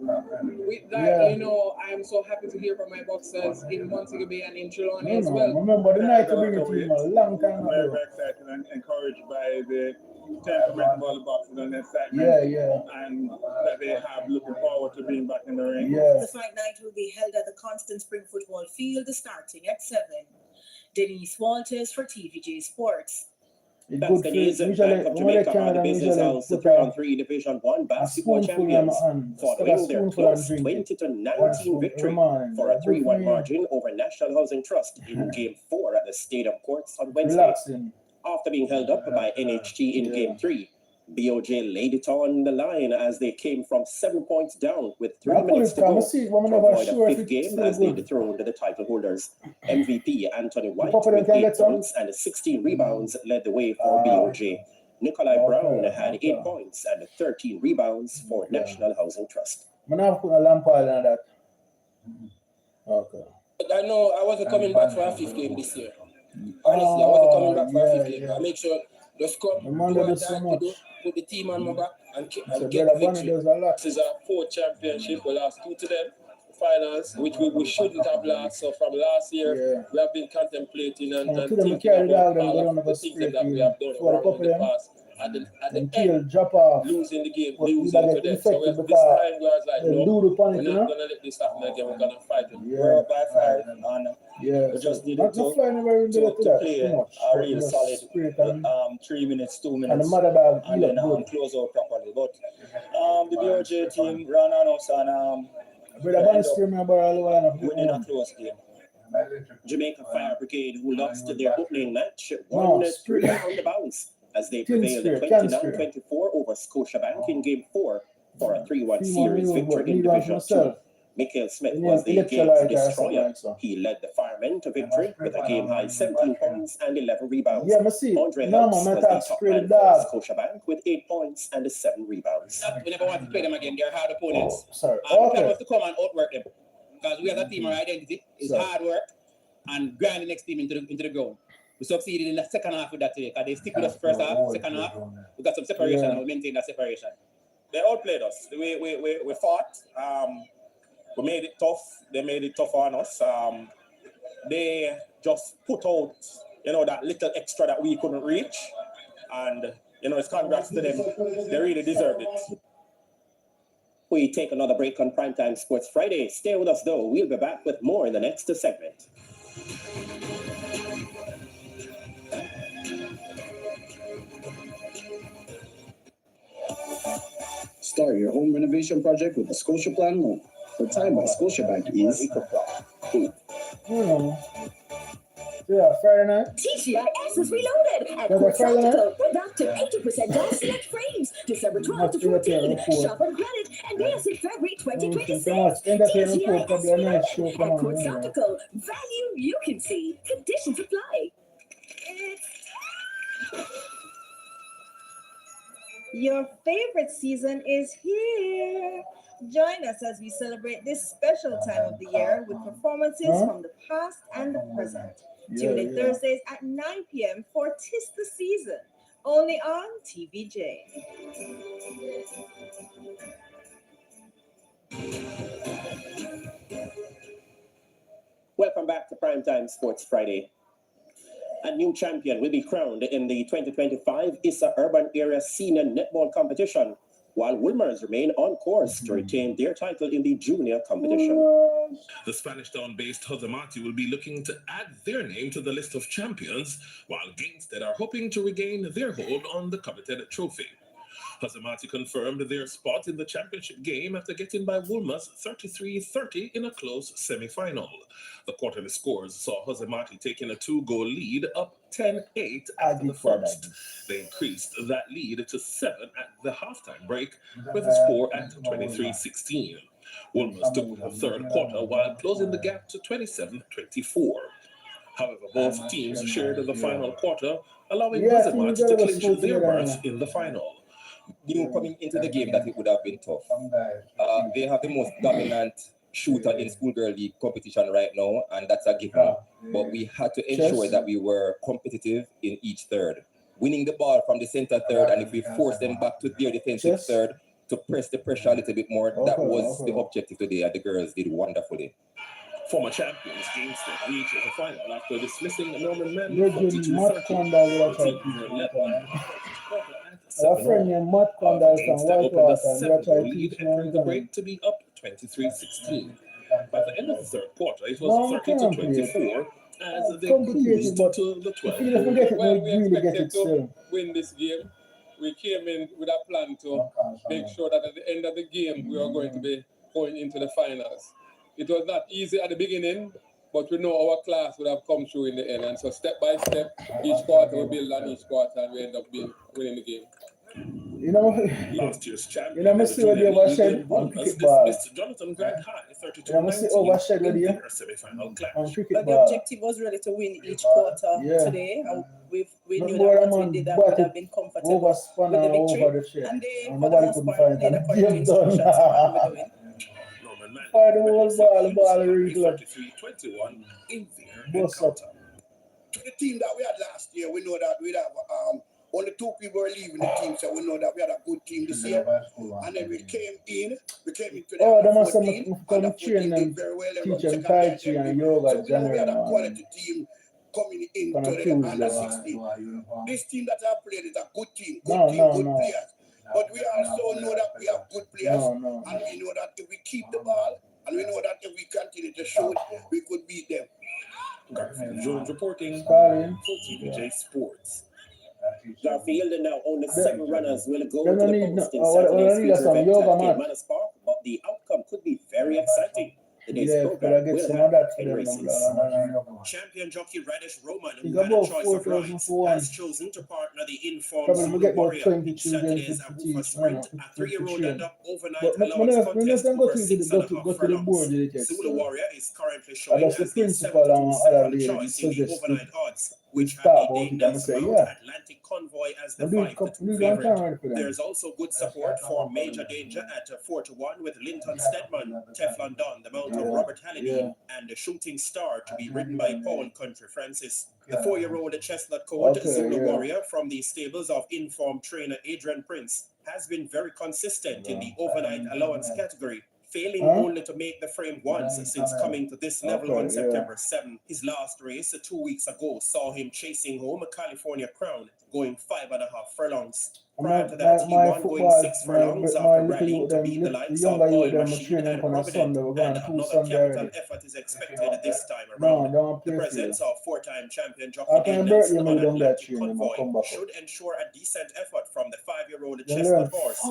with that, I'm so happy to hear from my boxers in Montego Bay and in Trelawney as well. Remember the night to bring it to him a long time ago. Very excited and encouraged by the temperament of all the boxers and the excitement and that they have, looking forward to being back in the ring. The fight night will be held at the Constant Spring Football Field starting at 7. Denise Walters for TVJ Sports. That's Denise Bank of Jamaica are the business house to Round 3 Division 1 basketball champions following their close 20-19 victory for a 3-1 margin over National Housing Trust in Game 4 at the Stadium Courts on Wednesday. After being held up by NHT in Game 3, BOJ laid it on the line as they came from 7 points down with 3 minutes to go to avoid a fifth game as they dethroned the title holders. MVP Anthony White with 8 points and 16 rebounds led the way for BOJ. Nikolai Brown had 8 points and 13 rebounds for National Housing Trust. Okay. I know I wasn't coming back for a 5th game this year. Honestly, I wasn't coming back for a 5th game. I make sure the squad put the team on my back and get the victory. This is our 4th championship. We lost 2 to them, finals, which we shouldn't have lost. So from last year, we have been contemplating and thinking about all of the things that we have done wrong in the past. At the end, losing the game, losing to them. So this time we was like, no, we're not going to let this happen again. We're going to fight it. We're up by 5 and we just needed to play a real solid 3 minutes, 2 minutes, and then close out properly. But the BOJ team ran on us and winning a close game. Jamaica Fire Brigade, who lost their opening match, won 3 on the bounce as they prevailed 29-24 over Scotiabank in Game 4 for a 3-1 series victory in Division 2. Mikhail Smith was the game's destroyer. He led the Firemen to victory with a game-high 17 points and 11 rebounds. Andre Helps was the top man for Scotiabank with 8 points and 7 rebounds. We never want to play them again. They're hard opponents. We can't have to come and outwork them because we as a team, our identity is hard work and grind the next team into the ground. We succeeded in the second half with that today because they stick with us first half, second half. We got some separation and we maintain that separation. They outplayed us. We fought. We made it tough. They made it tough on us. They just put out, that little extra that we couldn't reach. And, it's congrats to them. They really deserved it. We take another break on Primetime Sports Friday. Stay with us, though. We'll be back with more in the next segment. Start your home renovation project with the Scotia Plan loan. The time by Scotiabank is Friday night. TGIS is reloaded at Quartz Optical with up to 80% off select frames. December 12th to 14th. Shop on credit and pay us in February 2026. TGIS is reloaded at Quartz Optical. Value you can see. Conditions apply. Your favorite season is here. Join us as we celebrate this special time of the year with performances from the past and the present. Tune in Thursdays at 9 p.m. for 'Tis the Season. only on TVJ. Welcome back to Primetime Sports Friday. A new champion will be crowned in the 2025 Issa Urban Area Senior Netball Competition, while Wilmers remain on course to retain their title in the junior competition. The Spanish Town-based Hazamati will be looking to add their name to the list of champions, while Gangstead are hoping to regain their hold on the coveted trophy. Hazamati confirmed their spot in the championship game after getting by Woolmer's 33-30 in a close semi-final. The quarterly scores saw Hazamati taking a 2-goal lead, up 10-8 after the first. They increased that lead to 7 at the halftime break, with the score at 23-16. Woolmer's took the third quarter while closing the gap to 27-24. However, both teams shared the final quarter, allowing Hazamati to clinch their berth in the final. Knew coming into the game that it would have been tough. They have the most dominant shooter in schoolgirl league competition right now, and that's a given. But we had to ensure that we were competitive in each third, winning the ball from the center third, and if we force them back to their defensive third to press the pressure a little bit more, that was the objective today, and the girls did wonderfully. Former champions Gangstead reaches the final after dismissing Norman Mann 42-30. Our friend named Matt Condal from Whitewater, lead entering the break to be up 23-16. By the end of the third quarter, it was 30-24 as they cruised to the 12th. Well, we expected to win this game. We came in with a plan to make sure that at the end of the game, we are going to be going into the finals. It was not easy at the beginning, but we know our class would have come through in the end. And so step by step, each quarter we build on each quarter, and we end up winning the game. You know, last year's champion. You know, I see what they overshed on cricket ball. Jonathan Grant High, 32-19. You know, I see overshed what they on cricket ball. The objective was really to win each quarter today. And we knew that once we did that, we would have been comfortable with the victory. And they, for the most part, played according to instructions and with the win. Fire the whole ball regular. 33-21 in Boss up. To the team that we had last year, we know that we have only 2 people were leaving the team, so we know that we had a good team this year. And then we came into the they must have 14, come train and teach them Tai Chi and yoga. So we had a quality team coming into the under 16. This team that I played is a good team, good players. But we also know that we have good players, and we know that if we keep the ball, and we know that if we continue to shoot, we could beat them. Garfield Jones reporting for TVJ Sports. Garfield and now only 7 runners will go to the post in Saturday's feature event at Manus Park, but the outcome could be very exciting. Today's program will have 10 races. Champion jockey Radish Roman, who had a choice of rides, has chosen to partner the informed Zulu Warrior in Saturday's Arufa Sprint, a 3-year-old and up overnight allowance contest over 6.5 furlongs. Zulu Warrior is currently showing as the 7th choice in the overnight odds, which have the Dangers Atlantic Convoy as the 5-2 favorite. There's also good support for Major Danger at 4-1 with Linton Stedman, Teflon Don, the Mount of Robert Halliday, and the Shooting Star to be ridden by Paul Country Francis. The 4-year-old Chestnut Coat Zulu Warrior from the stables of informed trainer Adrian Prince has been very consistent in the overnight allowance category, failing only to make the frame once since coming to this level on September 7. His last race 2 weeks ago saw him chasing home a California Crown, going 5.5 furlongs. Prior to that, he won going 6 furlongs after rallying to beat the likes of Oil Machine and Provident, and another capital effort is expected this time around. The presence of 4-time champion jockey Dane Nelson on Atlantic Convoy should ensure a decent effort from the 5-year-old Chestnut Horse,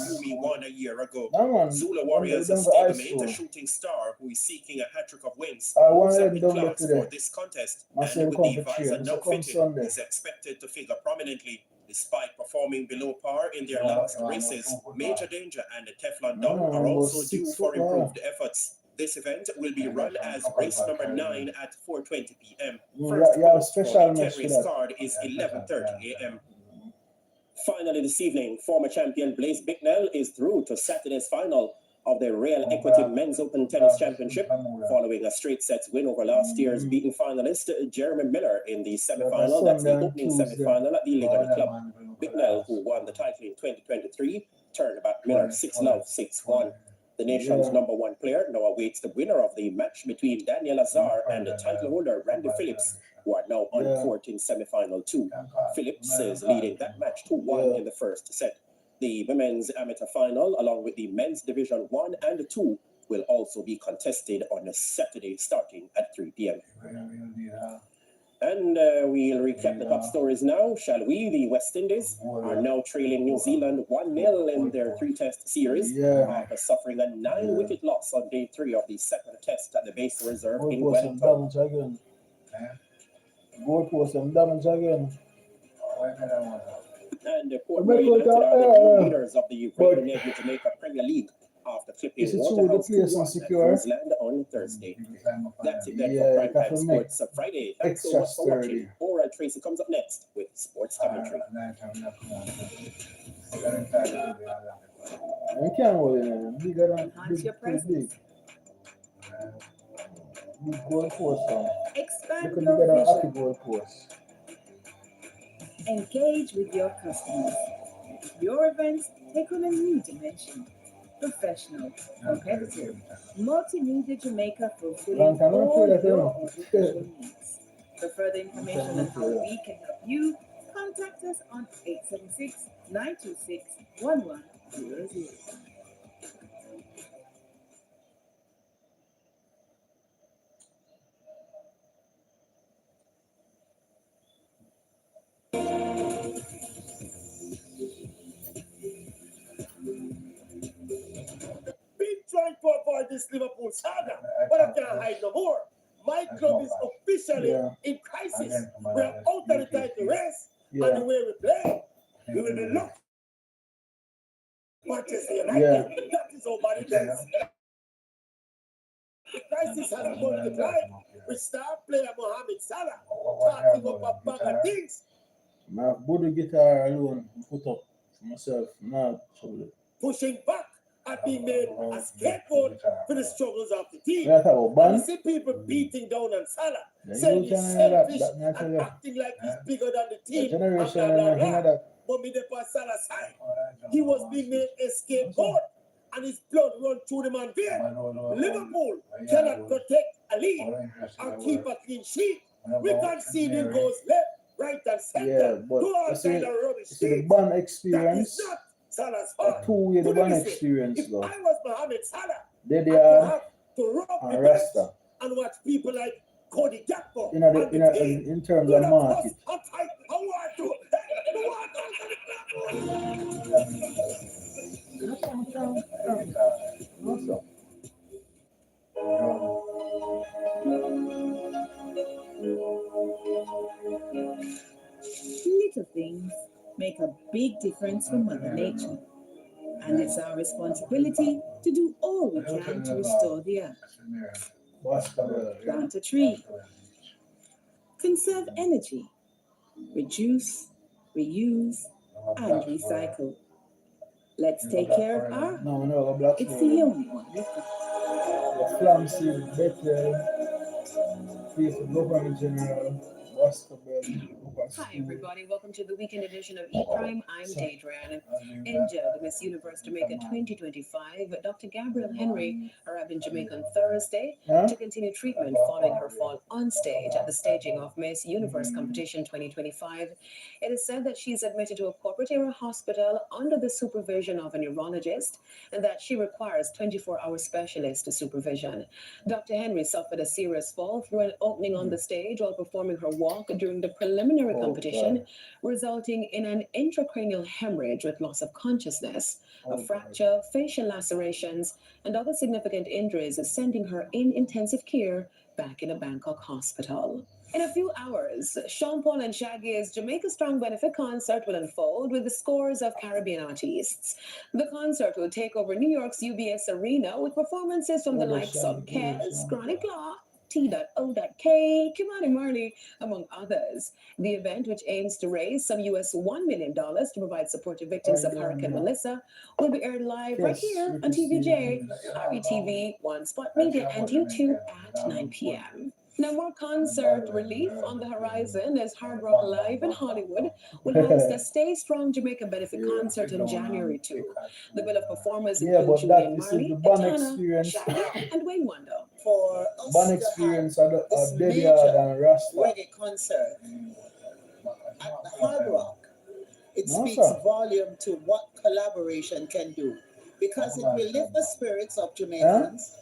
whom he won a year ago. Zulu Warriors stablemate, a Shooting Star, who is seeking a hat-trick of wins, moves up in class for this contest, and with the visor now fitted, is expected to figure prominently. Despite performing below par in their last races, Major Danger and the Teflon Don are also due for improved efforts. This event will be run as race number 9 at 4:20 p.m. First for the 10-race card is 11:30 a.m. Finally this evening, former champion Blaise Bicknell is through to Saturday's final of the Real Equity Men's Open Tennis Championship, following a straight sets win over last year's beaten finalist Jeremy Miller in the semi-final. That's the opening semi-final at the Ligonier Club. Bicknell, who won the title in 2023, turnabout Miller 6-0, 6-1. The nation's number one player now awaits the winner of the match between Daniel Azar and the title holder Randy Phillips, who are now on court in semi-final 2. Phillips is leading that match 2-1 in the first set. The women's amateur final, along with the men's division 1 and 2, will also be contested on a Saturday starting at 3 p.m. And we'll recap the top stories now, shall we? The West Indies are now trailing New Zealand 1-0 in their 3-test series after suffering a 9-wicket loss on day 3 of the second test at the base reserve in Wellington. Goalpost and damage again. And the Port Wales are the leaders of the Premier Jamaica Premier League after clipping Waterhouse 2-1 at Queensland on Thursday. That's it then for Primetime Sports of Friday. Thanks so much for watching. Oral Tracy comes up next with sports commentary. Enhance your presence. Expand your vision. Engage with your customers. Your events take on a new dimension. Professional, competitive, multimedia Jamaica fulfilling all your audiovisual needs. For further information on how we can help you, contact us on 876-926-1100. Trying to avoid this Liverpool saga, but I can't hide no more. My club is officially in crisis. We are out of the title race, and the way we play, we will be looked. Manchester United, that is how bad it is. The crisis has multiplied with star player Mohamed Salah talking up a bag of things. My Buddha guitar alone, put up for myself, not trouble. Pushing back and being made a scapegoat for the struggles of the team. And you see people beating down on Salah, saying he's selfish and acting like he's bigger than the team. But me there on Salah's side, he was being made a scapegoat and his blood run through the man's vein. Liverpool cannot protect a lead and keep a clean sheet. We can't see him goes left, right, and center. But the band experience. Salah's a two-way the band experience though. If I was Mohamed Salah, they are to rub and Rasta and watch people like Cody Gakpo in terms of market. Little things make a big difference for Mother Nature, and it's our responsibility to do all we can to restore the earth. Plant a tree, conserve energy, reduce, reuse, and recycle. Let's take care of our home. It's the only one we've got. The flamseed, better, piece of government general. Hi everybody, welcome to the weekend edition of E-Prime. I'm Deidre. Angel, the Miss Universe Jamaica 2025, Dr. Gabrielle Henry arrived in Jamaica on Thursday to continue treatment following her fall on stage at the staging of Miss Universe Competition 2025. It is said that she's admitted to a corporate area hospital under the supervision of a neurologist and that she requires 24-hour specialist supervision. Dr. Henry suffered a serious fall through an opening on the stage while performing her walk during the preliminary competition, resulting in an intracranial hemorrhage with loss of consciousness, a fracture, facial lacerations, and other significant injuries, sending her in intensive care back in a Bangkok hospital. In a few hours, Sean Paul and Shaggy's Jamaica Strong benefit concert will unfold with the scores of Caribbean artists. The concert will take over New York's UBS Arena with performances from the likes of Kes, Chronic Law, T.O.K, Kimani Marley, among others. The event, which aims to raise some US $1 million to provide support to victims of Hurricane Melissa, will be aired live right here on TVJ, RETV, One Spot Media, and YouTube at 9 p.m. Now, more concert relief on the horizon as Hard Rock Live in Hollywood will host a Stay Strong Jamaica benefit concert in January too. The bill of performers includes Julian Marley, Etana, Shaggy, and Wayne Wonder. For us Ban experience at Debbie and Rasta. reggae concert at the Hard Rock, it speaks volume to what collaboration can do, because it will lift the spirits of Jamaicans.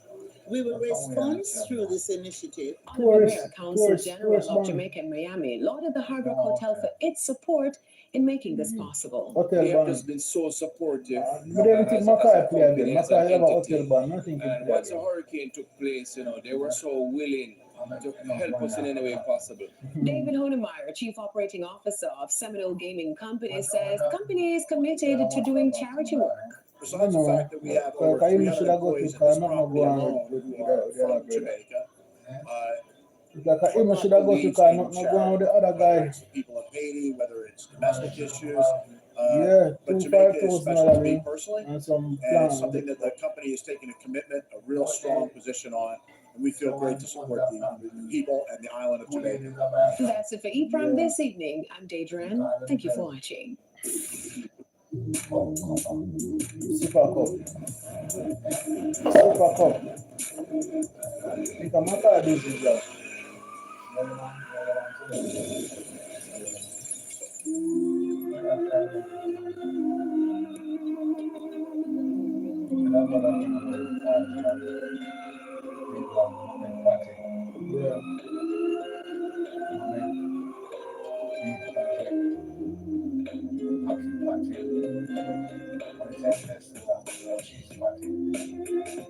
We will raise funds through this initiative. Mayor, Council General of Jamaica and Miami lauded the Hard Rock Hotel for its support in making this possible. They have just been so supportive. But everything Mackay play again. Mackay have a hotel ban, nothing can play Once the again. hurricane took place, they were so willing to help us in any way possible. David Honemeyer, Chief Operating Officer of Seminole Gaming Company, says the company is committed to doing charity work. Besides the fact that we have over 300 employees at this property alone who are from Jamaica, Like him should have go to car, not go on with the other guy. people of Haiti, whether it's domestic issues, Yeah, but 2 Jamaica is 5,000 special to me personally, and some and it's plans. something that the company is taking a commitment, a real strong position on, and we feel great to support the people and the island of Jamaica. That's it for E-Prime this evening. I'm Deidre. Thank you for watching. Super Cup. Super Cup. Think I'm not a busy job. Yeah.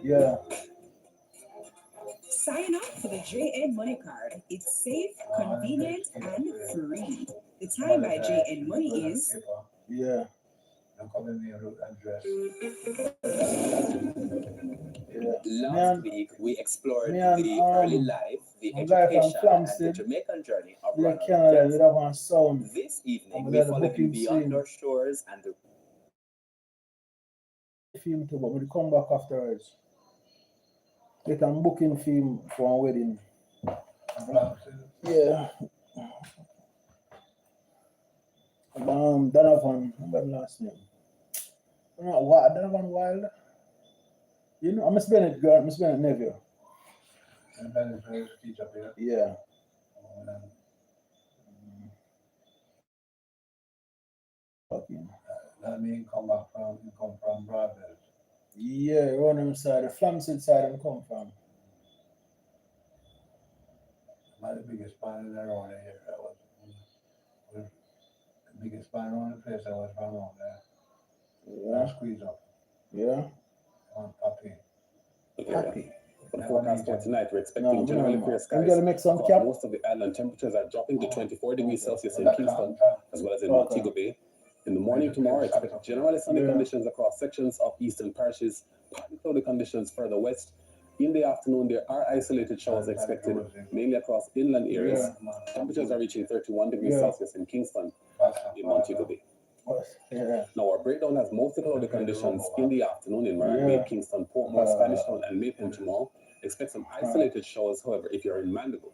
Yeah. Sign up for the JN Money Card. It's safe, convenient, and free. The time by JN Money is Yeah. Last week, we explored me and, the early life, the a guy from education, and the Flamstead, Jamaican journey of we Ronald Canada, we Jackson. have one sound. This evening, And we we had a follow him booking beyond scene. our shores and the Film too, but we come back afterwards. They can booking film for a wedding. Yeah. Donovan, what's the last name? What? Donovan Wild? You know, Miss Bennett girl, Miss Bennett nephew. Yeah. Fucking. That mean come from Broadbelt. Yeah, around them side, the Flamstead side them come from. My the biggest spine around here. Was the biggest spine around the place I was from on there. Yeah. Squeeze up. Yeah. On Papi. Happy. For the forecast for tonight, we're expecting generally clear skies. You gotta make some Across cap. most of the island, temperatures are dropping to 24 degrees Celsius in Kingston, as well as in Montego Bay. In the morning tomorrow, expect generally sunny conditions across sections of eastern parishes, partly cloudy conditions further west. In the afternoon, there are isolated showers expected, mainly across inland areas. Temperatures are reaching 31 degrees Celsius in Kingston, in Montego Bay. Yeah. Now, our breakdown has mostly cloudy conditions in the afternoon in Marine Bay, Kingston, Portmore, Spanish Town, and Maypen tomorrow. Expect some isolated showers, however, if you're in Mandeville.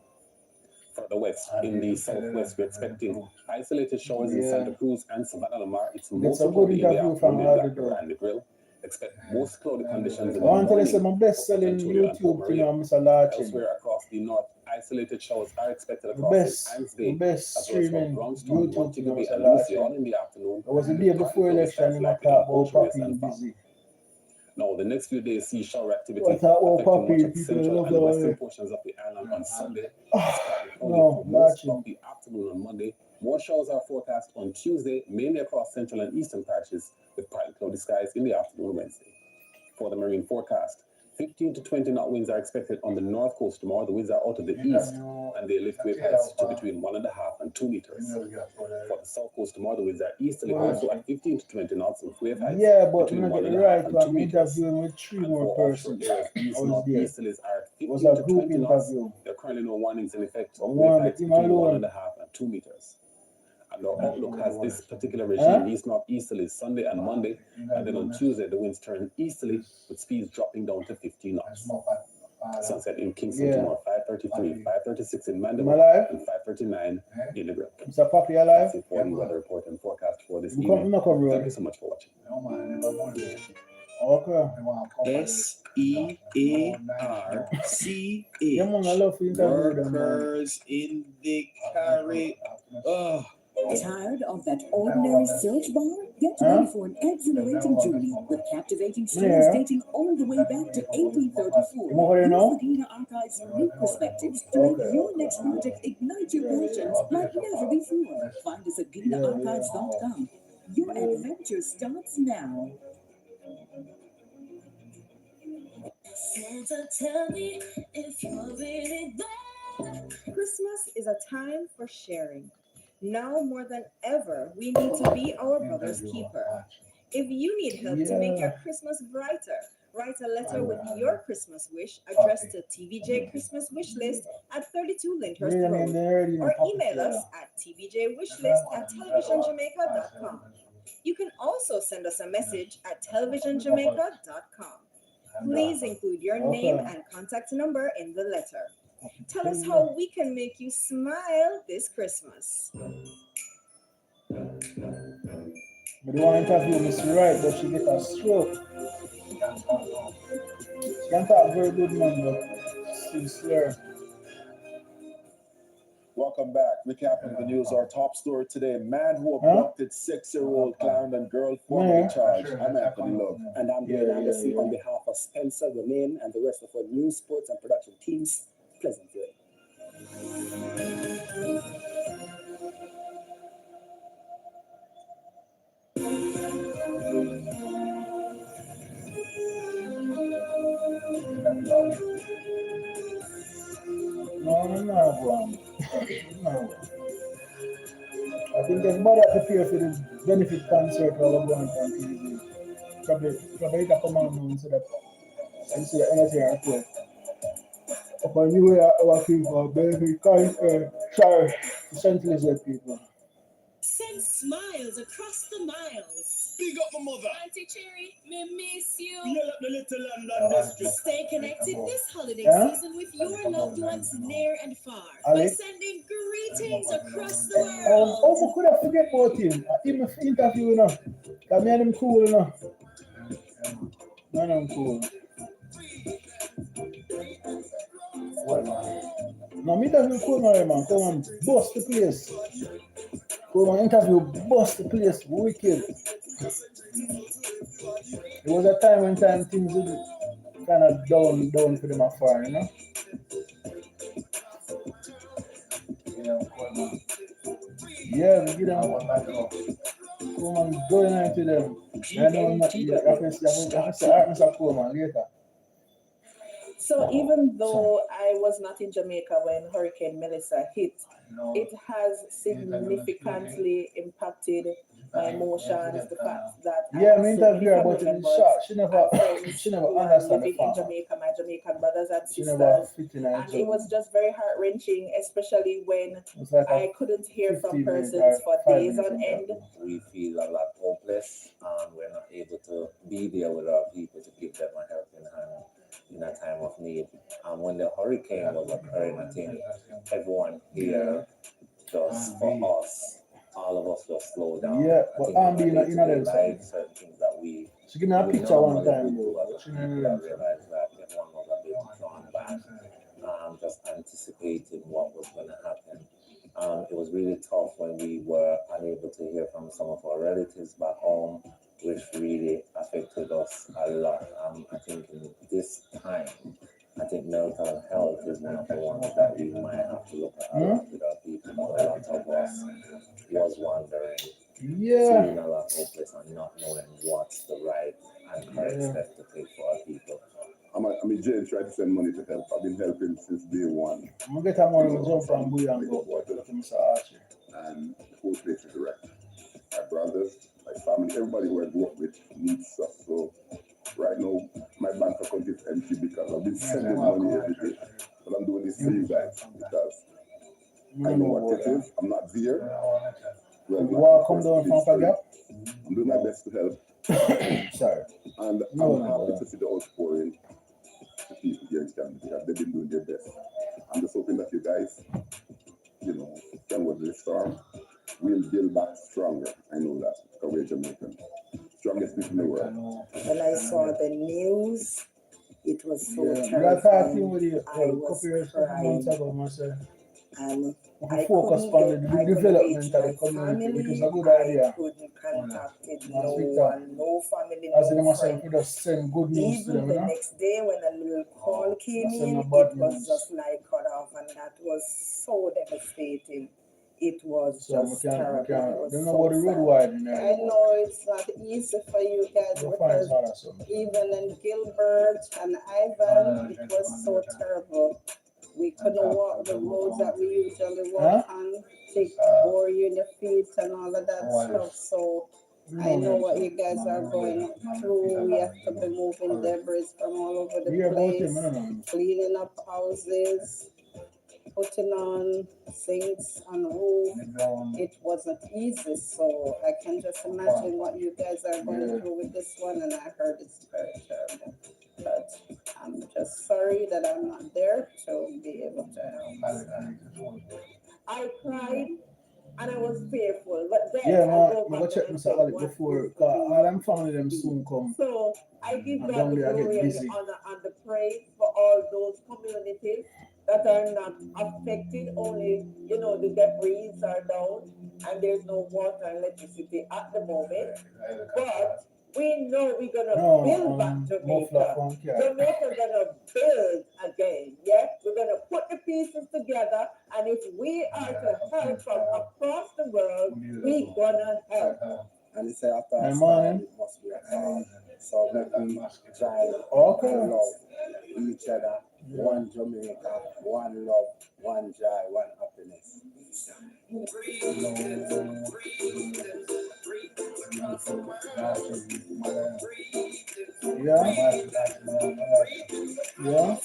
Further west, in the southwest, we're expecting isolated showers in Santa Cruz and Savannah Lamar. It's mostly cloudy in the afternoon in Black River and the Grill. Expect most cloudy conditions in the I want to morning. listen to my best selling YouTube thing on Mr. Larchin. Elsewhere across the north, isolated showers are expected The across best, Hines the Bay, best as well as from streaming Brownstown, YouTube thing Montego on Bay, Mr. and Lucy, all Larchin. in the afternoon. It was the day before election, and I thought, oh, Papi busy. Now, the next few days see shower activity I thought, oh, affecting much Papi, of the people central love and that western way. portions of the island on Sunday. No, For most Larchin. of the afternoon on Monday. More showers are forecast on Tuesday, mainly across central and eastern parishes, with partly cloudy skies in the afternoon Wednesday. For the marine forecast, 15 to 20 knot winds are expected on the north coast tomorrow. The winds are out of the east, and they lift wave heights to between 1.5 and 2 meters. For the south coast tomorrow, the winds are easterly, also at 15 to 20 knots, with wave heights Yeah, but between I'm not getting 1.5 right and one. 2 I'm meters. interviewing with 3 And more for offshore persons. areas, east I was there. northeasterlies are at It was 15 a to group 20 knots. interview. There are currently no warnings in effect. I Wave want heights him between alone. 1.5 and 2 meters. And our outlook has this particular regime east northeasterly Sunday and Monday, and then on Tuesday the winds turn easterly with speeds dropping down to 15 knots. Sunset in Kingston tomorrow 5 5:33, 5:36 in Am I Mandeville, alive? and 5:39 in the group. Mr. Poppy alive? That's it for the weather report and forecast for this You evening. come Thank road. you so much for watching. Okay. SEARCA. Man, I love to interview them, man. Workers in the carry. Tired of that ordinary search bar? Get ready for an exhilarating journey with captivating stories dating all the way back to 1834. Use the Gina Archive's unique perspectives to make your next project ignite your passions like never before. Find us at GinaArchives.com. Your adventure starts now. Santa, tell me if you're really there. Christmas is a time for sharing. Now more than ever, we need to be our brother's keeper. If you need help to make your Christmas brighter, write a letter with your Christmas wish addressed to TVJ Christmas Wish List at 32 Lyndhurst Road, or email us at tvjwishlist@televisionjamaica.com. You can also send us a message at televisionjamaica.com. Please include your name and contact number in the letter. Tell us how we can make you smile this Christmas. But they want to interview Miss Right, but she get a stroke. She can talk very good, man, but she's slur. Welcome back. Recapping the news, our top story today. Man who abducted 6-year-old Clarendon girl formally charged. I'm Anthony Love. And I'm Dwayne Anderson on behalf of Spencer, Romaine, and the rest of our news, sports, and production teams. Pleasant day. No. I think everybody has to prepare for the benefit concert while we're going on TV. Probably you can come on and see that anything report. Upon you our people, benefit concert, sorry, St. Elizabeth people. Send smiles across the miles. Big up my mother. Auntie Cherry, me miss you. Yell up the little London district. Stay connected this holiday season with your loved ones near and far by sending greetings across the world. Also, could I forget about him? Him interview, you know. That made him cool, you know. Man, I'm cool. No, me interview cool, man. Come on, bust the place. Come on, interview, bust the place, wicked. It was a time when things would kind of down for them afar, you know. Yeah, we get them. Come on, going on to them. I know I'm not here. I can say, Mr. Coleman later. So even though I was not in Jamaica when Hurricane Melissa hit, it has significantly impacted my emotions, the fact that I interviewed her about it. She never understand the in Jamaica, my Jamaican brothers and sisters, and it was just very heart-wrenching, especially when I couldn't hear from persons for days on end. We feel a lot hopeless, and we're not able to be there with our people to give them a helping hand in a time of need. And when the hurricane was occurring, I think everyone here, just for us, all of us just slowed down. Yeah, but I'm being in other life, certain things that we. She gave me a picture one time. She realized that everyone was a bit drawn back, just anticipating what was going to happen. It was really tough when we were unable to hear from some of our relatives back home, which really affected us a lot. I think in this time, I think mental health is one of the ones that we might have to look at a lot with our people. A lot of us was wondering, feeling a lot hopeless and not knowing what's the right and correct step to take for our people. I'm a James trying to send money to help. I've been helping since day one. I'm going to get money to jump from Buya and go to Mr. Archie. And the whole place is wrecked. My brothers, my family, everybody who I grew up with needs stuff. So right now, my bank account is empty because I've been sending money every day. But I'm doing this for you guys because I know what it is. I'm not there. Well, you want to come down from Pagap? I'm doing my best to help. Sorry. And I'm happy to see the outpouring to people here in Canada because they've been doing their best. I'm just hoping that you guys, can weather the storm. We'll build back stronger. I know that. Because we're Jamaican. Strongest people in the world. When I saw the news, it was so Yeah, terrifying. with you I was crying. And I focus couldn't on get, the I couldn't development reach of my the community, which is a family. good I idea. couldn't contact no Victor. one, no family, As in no myself, friend. we just send good news to Even them, the next day when a little call came That's in, no it bad was news. just like cut off, and that was so devastating. It was So just terrible. It was don't know so what the road sad. wide in there. I know it's not easy for you guys because even in Gilbert and Ivan, it was so terrible. We couldn't walk the roads that we usually walk on. Take bore you in the feet and all of that stuff. So I know what you guys are going through. We have to be moving debris from all over the place, cleaning up houses, putting on sinks on roof. It wasn't easy, so I can just imagine what you guys are going through with this one, and I heard it's very terrible. But I'm just sorry that I'm not there to be able to help. I cried and I was fearful, but then Yeah, I go man, back check and myself think, before, because all them family them soon come. so I give And God down the there I get glory and the busy. honor and the praise for all those communities that are not affected. Only, the debris are down and there's no water and electricity at the moment. But we know we're gonna build back Jamaica. Jamaica gonna build again. Yeah, we're gonna put the pieces together, and if we are to help from across the world, we're gonna help. And it's after Hey, a morning. it must be a time. So let me try Okay. and love each other. One Jamaica, one love, one joy, one happiness. Yeah.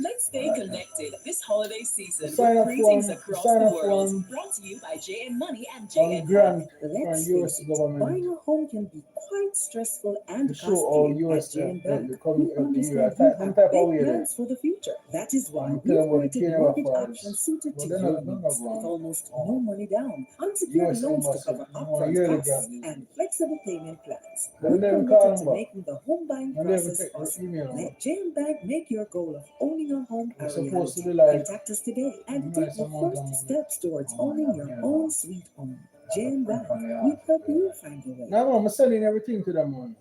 Let's stay connected this holiday season. Sign up Greetings form, across sign the up world. form. Brought to you by JN Money and On JN grant Bank. from US government. Buying a home can be quite stressful and To show all US At JN Bank, the coming we of the year. understand Some you type have of way big there. plans for the future. That is why I'm we've telling you, created the mortgage Canada options suited to But your they're not needs, wrong. with almost no money down, unsecured US loans to embassy, cover more upfront yearly costs, grant. and flexible payment plans. They We're don't even call committed them to back. making the home buying They don't even process take the possible. email. Let JM Bank make your goal of owning a home a It's supposed to reality. be like Contact us today and nice take the amount of first money. steps towards owning your own sweet home. JM Bank, we help you find your way. No, man, I'm sending everything to them, man.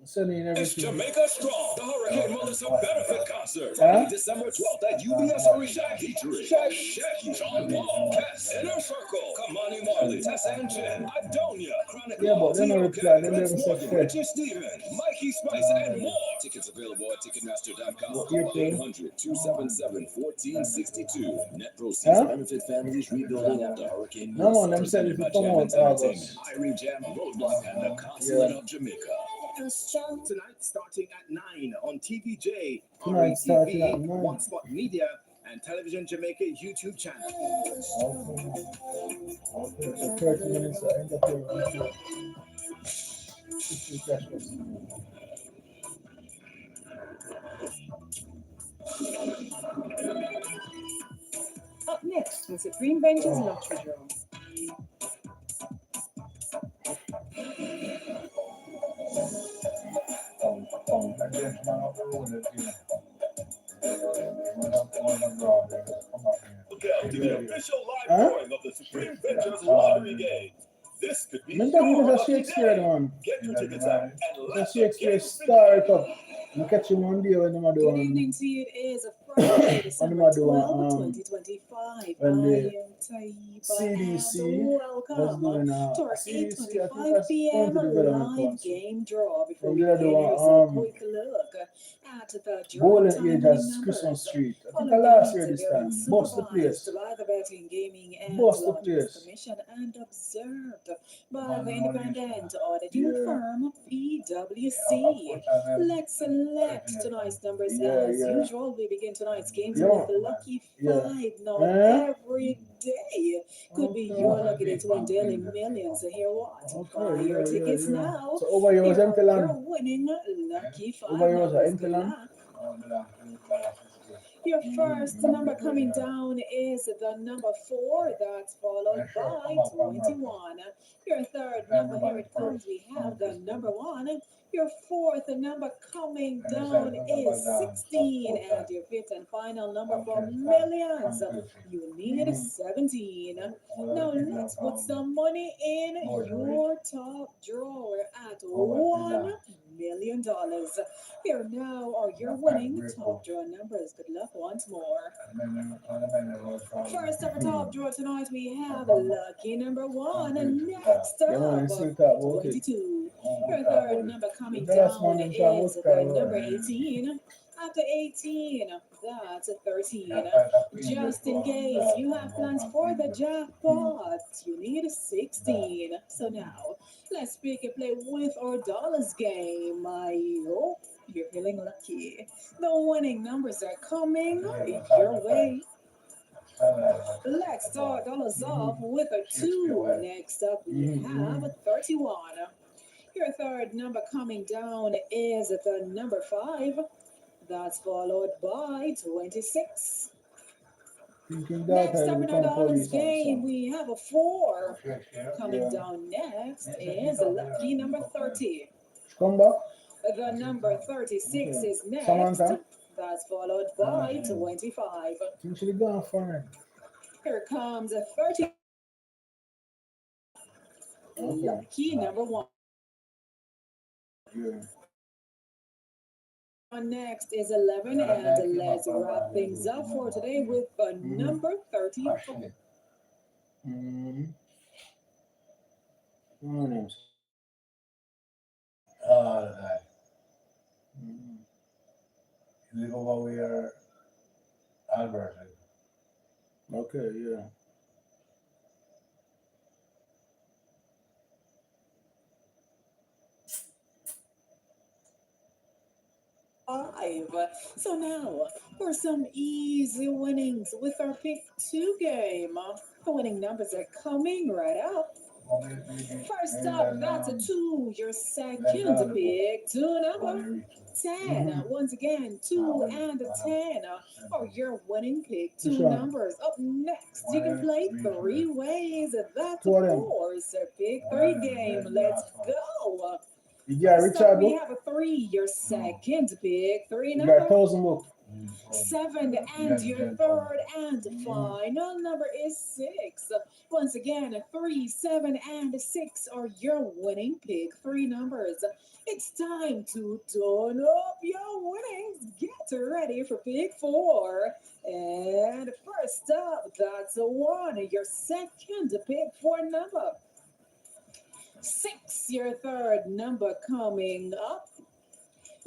I'm sending It's everything. Jamaica Strong, the Hurricane Melissa benefit concert. Huh? Friday, December 12th at UBS Arena. Featuring Shaggy, Sean Paul, Cass, Inner Circle, Kamani Marley, Tessa and Jen, Adonia, Chronic Yeah, but Law, they don't Tito reply. Cat, They Vince never said Morgan, fair. Richard Steven, Mikey Spice, and more. Tickets available at Ticketmaster.com. Call 800-277-1462. Net proceeds benefit families rebuilding after Hurricane No, Melissa. man, them said Presented if by you come Jam out August. Entertainment, Irene Jam, Roadblock, and the Consulate of Jamaica. Tonight, starting at 9 on TVJ, Tonight, starting at 9. One Spot Media, and Television Jamaica YouTube channel. Okay, so 30 minutes, I end up here. Up next, the Supreme Bench's Lottery Draw. Welcome to the official live drawing of the Supreme Ventures Lottery Game. This could be Remember, your it was a lucky Shakespeare day. one. Get your tickets out and It's a let the Shakespeare game start up. I catch him one day when I'm Good doing. evening to you. It is a Friday, December 12, 2025. when I the am Taiba CDC and was welcome doing to our CDC, I think 8:25 that's p.m. County Development live Council. game draw. Before And we they're begin, doing here's a quick look at the drawing bowling time age winning as Christmas numbers. Street. I think Following last year games this are being time. Bust the place. supervised by the Betting, Gaming and Bust the Lotteries place. Commission and observed by the independent auditing firm PwC. Let's select tonight's numbers as usual. We begin tonight's games with the lucky five. Now every day could be your lucky day to win daily millions. So here what? Buy your tickets now. So over here was Here empty are land. your winning lucky five Over here was an numbers. empty Good land. luck. Your first number coming down is the number 4. That's followed by 21. Your third number, here it comes. We have the number 1. Your fourth number coming down is 16. And your fifth and final number for millions, you need 17. Now let's put some money in your top drawer at $1 million. Here now are your winning top drawer numbers. Good luck once more. First up for top drawer tonight, we have lucky number 1. And next up, 22. Your third number coming down is the number 18. After 18, that's 13. Just in case you have plans for the jackpot, you need 16. So now, let's pick a play with our dollars game. I hope you're feeling lucky. The winning numbers are coming your way. Let's start dollars off with a 2. Next up, we have 31. Your third number coming down is the number 5. That's followed by 26. Next up in our dollars game, we have a 4. Coming down next is lucky number 30. The number 36 is next. That's followed by 25. Here comes a 30. Lucky number 1. Next is 11, and let's wrap things up for today with the number 34. You live over where Albert lives. Okay, yeah. So now for some easy winnings with our pick 2 game. The winning numbers are coming right up. First up, that's a 2. Your second pick, 2 number 10. Once again, 2 and 10 are your winning pick 2 numbers. Up next, you can play 3 ways. That's of course a pick 3 game. Let's go. Richard, we have a 3. Your second pick 3 number. 7, and your third and final number is 6. Once again, 3, 7, and 6 are your winning pick 3 numbers. It's time to turn up your winnings. Get ready for pick 4. And first up, that's a 1. Your second pick 4 number. 6, your third number coming up.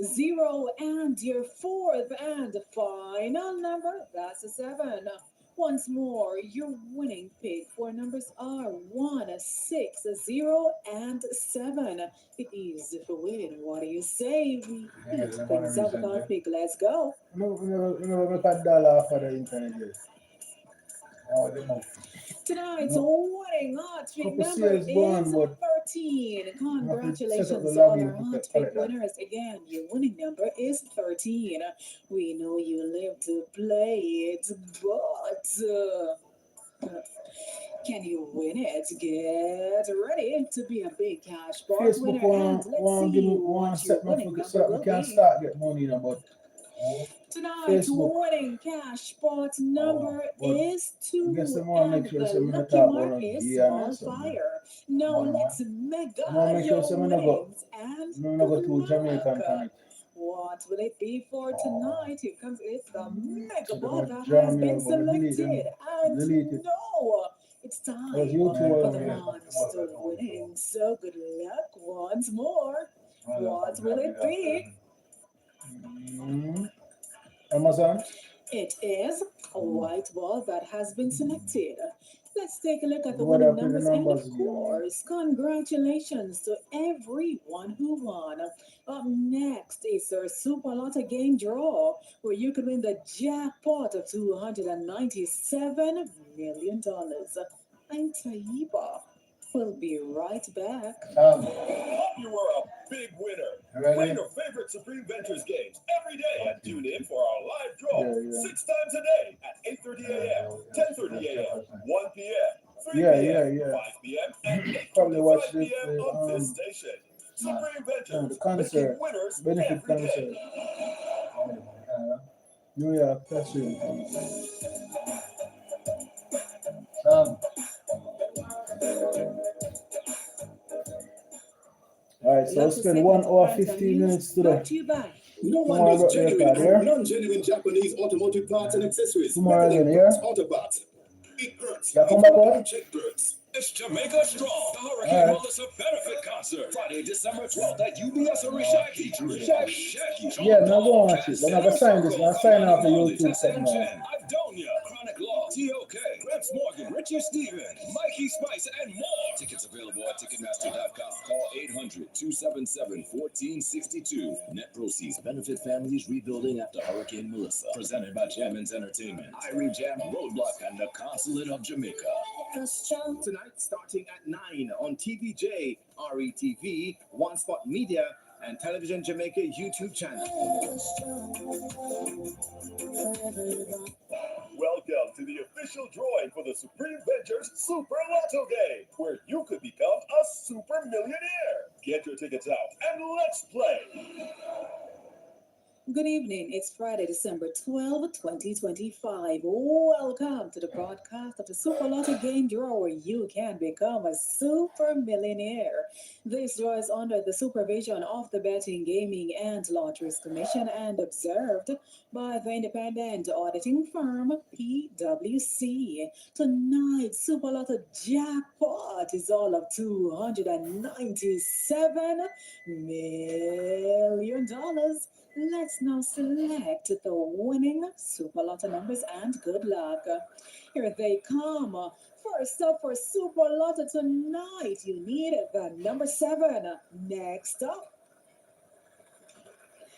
0, and your fourth and final number, that's a 7. Once more, your winning pick 4 numbers are 1, 6, 0, and 7. It is for win. What do you say? We hit things up with our pick. Let's go. Tonight's winning hot pick number is 13. Congratulations on our hot pick winners. Again, your winning number is 13. We know you live to play it, but can you win it? Get ready to be a big cash bar winner. And let's see what your winning number will be. Tonight's winning cash spot number is 2, and the lucky mark is on fire. Now let's mega your winnings and good luck. What will it be for tonight? Here comes the mega ball that has been selected. And no, it's time for the monster winning. So good luck once more. What will it be? Amazon? It is a white ball that has been selected. Let's take a look at the winning numbers, and of course, congratulations to everyone who won. Up next is our Super Lotto game draw, where you can win the jackpot of $297 million. I'm Taiba. We'll be right back. Hope you are a big winner. Play your favorite Supreme Ventures games every day and tune in for our live draw draw. Yeah. 6 times a day at 8:30 a.m., 10:30 a.m., 1 p.m., 3 p.m., 5 p.m., and 8:25 p.m. on this station. Supreme Ventures, the concert, making winners benefit every day. concert. New York, that's it. Alright, so we'll spend 1 hour 15 minutes today. No one Tomorrow knows I got the genuine record, and yeah? non-genuine Japanese automotive parts and accessories. Tomorrow Everything again, yeah? Brooks Autobots. It hurts. Yeah, come back on. Check Brooks. It's Jamaica Strong, the Hurricane Melissa Benefit Concert. Friday, December 12th at UBS Arena featuring Shaggy, Yeah, now go on watch it. But I'm going to sign this. I'm sign off the YouTube segment. Idonia, Chronic Law, TOK, Gramps Morgan, Richard Stevens, Mikey Spice, and more. Tickets available at Ticketmaster.com. Call 800-277-1462. Net proceeds benefit families rebuilding after Hurricane Melissa. Presented by Jammin's Entertainment, Irene Jam, Roadblock, and the Consulate of Jamaica. Tonight, starting at 9 on TVJ, RETV, One Spot Media, and Television Jamaica YouTube channel. Welcome to the official drawing for the Supreme Ventures Super Lotto Game, where you could become a super millionaire. Get your tickets out and let's play. Good evening. It's Friday, December 12, 2025. Welcome to the broadcast of the Super Lotto Game Draw, where you can become a super millionaire. This draw is under the supervision of the Betting, Gaming, and Lotteries Commission and observed by the independent auditing firm PwC. Tonight's Super Lotto jackpot is all of $297 million. Let's now select the winning Super Lotto numbers and good luck. Here they come. First up for Super Lotto tonight, you need the number 7. Next up,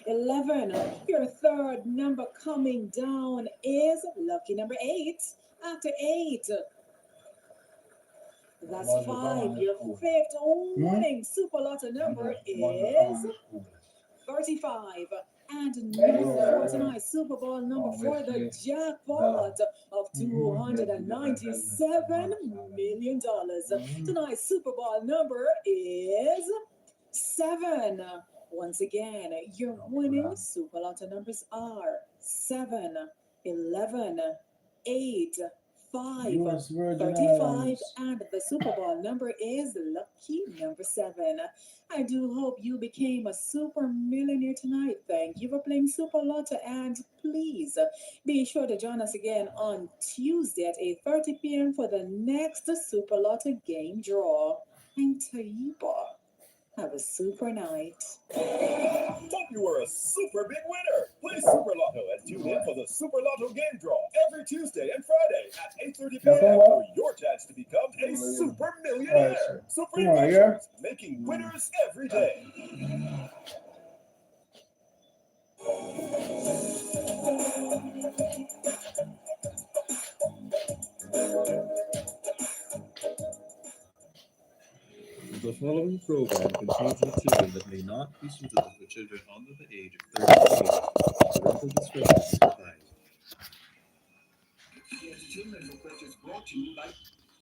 11. Your third number coming down is lucky number 8. After 8, that's 5. Your fifth winning Super Lotto number is 35. And now for tonight's Super Bowl number 4, the jackpot of $297 million. Tonight's Super Bowl number is 7. Once again, your winning Super Lotto numbers are 7, 11, 8, 5, 35, and the Super Bowl number is lucky number 7. I do hope you became a super millionaire tonight. Thank you for playing Super Lotto, and please be sure to join us again on Tuesday at 8:30 p.m. for the next Super Lotto game draw. And Taiba, have a super night. Hope you were a super big winner. Play Super Lotto and tune in for the Super Lotto game draw every Tuesday and Friday at 8:30 p.m. for your chance to become a super millionaire. Supreme Ventures, making winners every day. The following program contains material that may not be suitable for children under the age of 13 years. Parental discretion is advised. The entertainment report is brought to you by